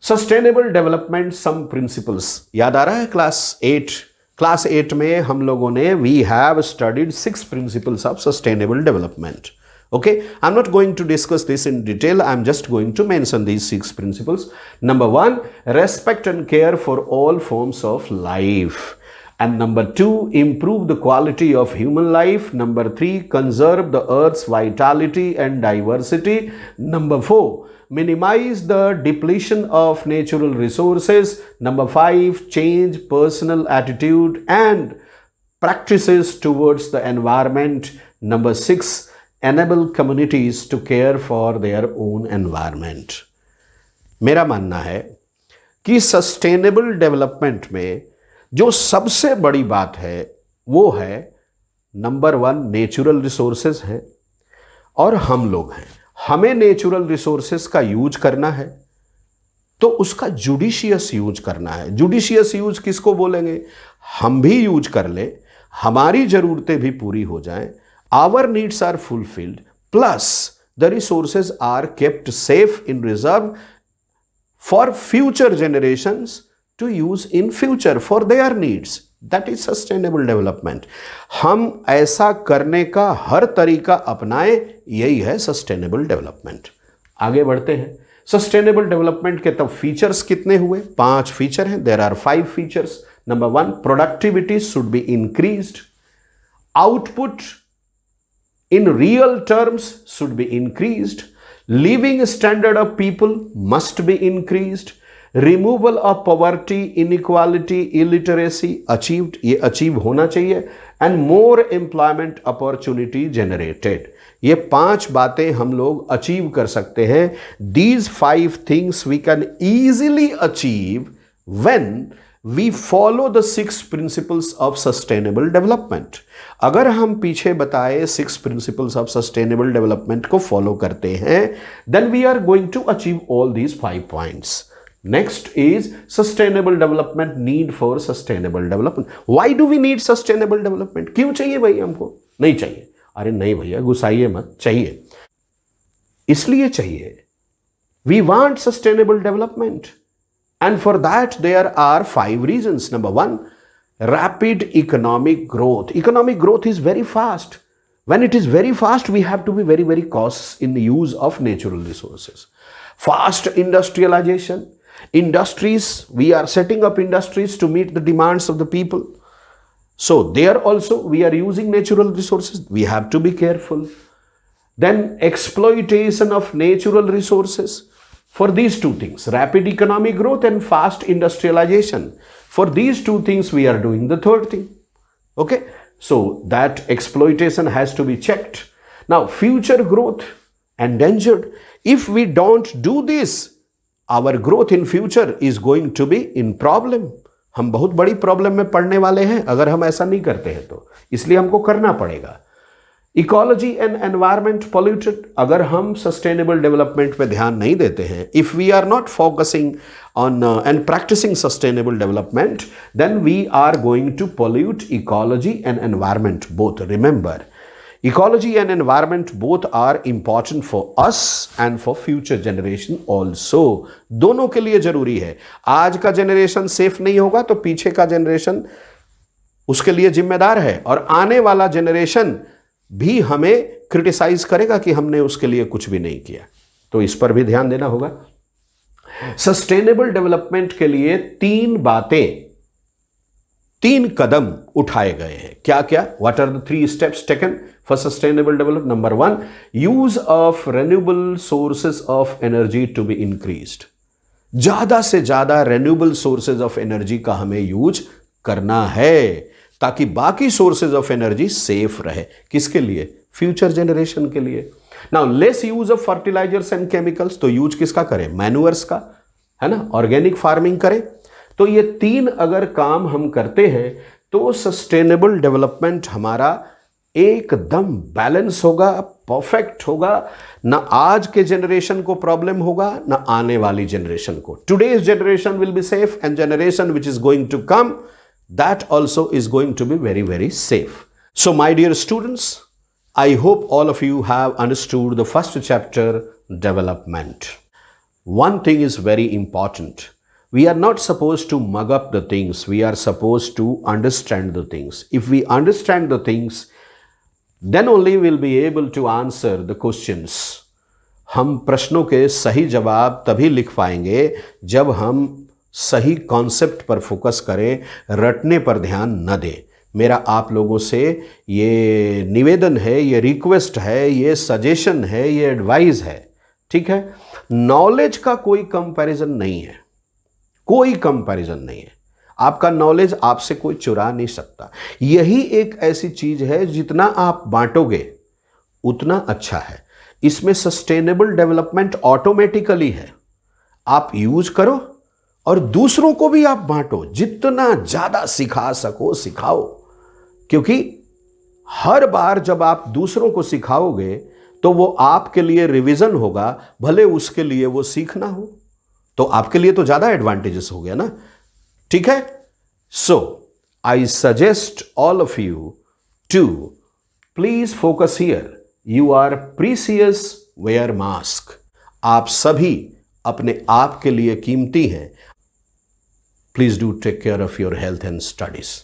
Sustainable development some principles याद आ रहा है? क्लास 8 में हम लोगों ने we have studied 6 principles of sustainable development. Okay, I'm not going to discuss this in detail. I'm just going to mention these 6 principles. Number 1, respect and care for all forms of life. And number 2, improve the quality of human life. Number 3, conserve the earth's vitality and diversity. Number 4, minimize the depletion of natural resources. Number 5, change personal attitude and practices towards the environment. Number 6, enable communities to care for their own environment. मेरा मानना है कि sustainable development में जो सबसे बड़ी बात है वो है नंबर 1, नेचुरल रिसोर्सेज हैं और हम लोग हैं। हमें नेचुरल रिसोर्सेज का यूज करना है तो उसका जुडिशियस यूज करना है। जुडिशियस यूज किसको बोलेंगे? हम भी यूज कर ले, हमारी जरूरतें भी पूरी हो जाएं, our needs are fulfilled, plus the resources are kept safe in reserve for future generations to use in future for their needs. That is sustainable development. हम ऐसा करने का हर तरीका अपनाएं, यही है सस्टेनेबल डेवलपमेंट। आगे बढ़ते हैं। सस्टेनेबल डेवलपमेंट के तब फीचर्स कितने हुए? 5 फीचर हैं। There are 5 features. Number 1, productivity should be increased, output in real terms should be increased, living standard of people must be increased, removal of poverty, inequality, illiteracy achieved, ये achieve होना चाहिए, and more employment opportunity generated. ये 5 बातें हम लोग achieve कर सकते हैं। These 5 things we can easily achieve when we follow the 6 principles of sustainable development. अगर हम पीछे बताए 6 principles of sustainable development को फॉलो करते हैं, then we are going to achieve all these 5 points. Next is sustainable development, need for sustainable development. Why do we need sustainable development? क्यों चाहिए भाई हमको? नहीं चाहिए। अरे नहीं भैया, गुस्साइए मत, चाहिए। इसलिए चाहिए, we want sustainable development. And for that, there are 5 reasons. Number 1, rapid economic growth. Economic growth is very fast. When it is very fast, we have to be very, very cautious in the use of natural resources. Fast industrialization. Industries, we are setting up industries to meet the demands of the people. So there also, we are using natural resources. We have to be careful. Then exploitation of natural resources. For these 2 things, rapid economic growth and fast industrialization, for these 2 things we are doing the 3rd thing. Okay, so that exploitation has to be checked. Now, future growth endangered. If we don't do this, our growth in future is going to be in problem. हम बहुत बड़ी problem में पड़ने वाले हैं अगर हम ऐसा नहीं करते हैं तो, इसलिए हमको करना पड़ेगा। इकोलॉजी एंड एनवायरमेंट पॉल्यूटेड, अगर हम सस्टेनेबल डेवलपमेंट पे ध्यान नहीं देते हैं, if we are not focusing on and practising sustainable development, then we are going to pollute ecology and environment both. Remember, ecology and environment both are important for us and for future generation also. दोनों के लिए जरूरी है। आज का generation safe नहीं होगा तो पीछे का जनरेशन उसके लिए जिम्मेदार है, और आने वाला जनरेशन भी हमें क्रिटिसाइज करेगा कि हमने उसके लिए कुछ भी नहीं किया। तो इस पर भी ध्यान देना होगा। सस्टेनेबल डेवलपमेंट के लिए 3 बातें, 3 कदम उठाए गए हैं। क्या क्या? What are the 3 steps taken for sustainable development? Number 1, use of renewable sources of energy to be increased. ज्यादा से ज्यादा रिन्यूएबल सोर्सेज ऑफ एनर्जी का हमें यूज करना है ताकि बाकी सोर्सेज ऑफ एनर्जी सेफ रहे। किसके लिए? फ्यूचर जनरेशन के लिए। Now, less use of fertilisers and chemicals, तो यूज किसका करें? मैन्यूअर्स का, है ना, ऑर्गेनिक फार्मिंग करें। तो ये 3 अगर काम हम करते हैं तो सस्टेनेबल डेवलपमेंट हमारा एकदम बैलेंस होगा, परफेक्ट होगा। ना आज के जनरेशन को प्रॉब्लम होगा, ना आने वाली जनरेशन को। Today's generation will be safe and generation which is going to come, that also is going to be very, very safe. So my dear students, I hope all of you have understood the first chapter, development. One thing is very important. We are not supposed to mug up the things. We are supposed to understand the things. If we understand the things, then only will be able to answer the questions. हम प्रश्नों के सही जवाब तभी लिख पाएंगे जब हम सही कॉन्सेप्ट पर फोकस करें, रटने पर ध्यान न दें। मेरा आप लोगों से ये निवेदन है, ये रिक्वेस्ट है, ये सजेशन है, ये एडवाइस है, ठीक है। नॉलेज का कोई कंपैरिजन नहीं है, कोई कंपैरिजन नहीं है। आपका नॉलेज आपसे कोई चुरा नहीं सकता। यही एक ऐसी चीज है, जितना आप बांटोगे उतना अच्छा है। इसमें सस्टेनेबल डेवलपमेंट ऑटोमेटिकली है। आप यूज करो और दूसरों को भी आप बांटो, जितना ज्यादा सिखा सको सिखाओ, क्योंकि हर बार जब आप दूसरों को सिखाओगे तो वो आपके लिए रिवीजन होगा, भले उसके लिए वो सीखना हो, तो आपके लिए तो ज्यादा एडवांटेजेस हो गया ना, ठीक है। So I suggest all of you to please focus here. You are precious, wear mask. आप सभी अपने आप के लिए कीमती हैं। Please do take care of your health and studies.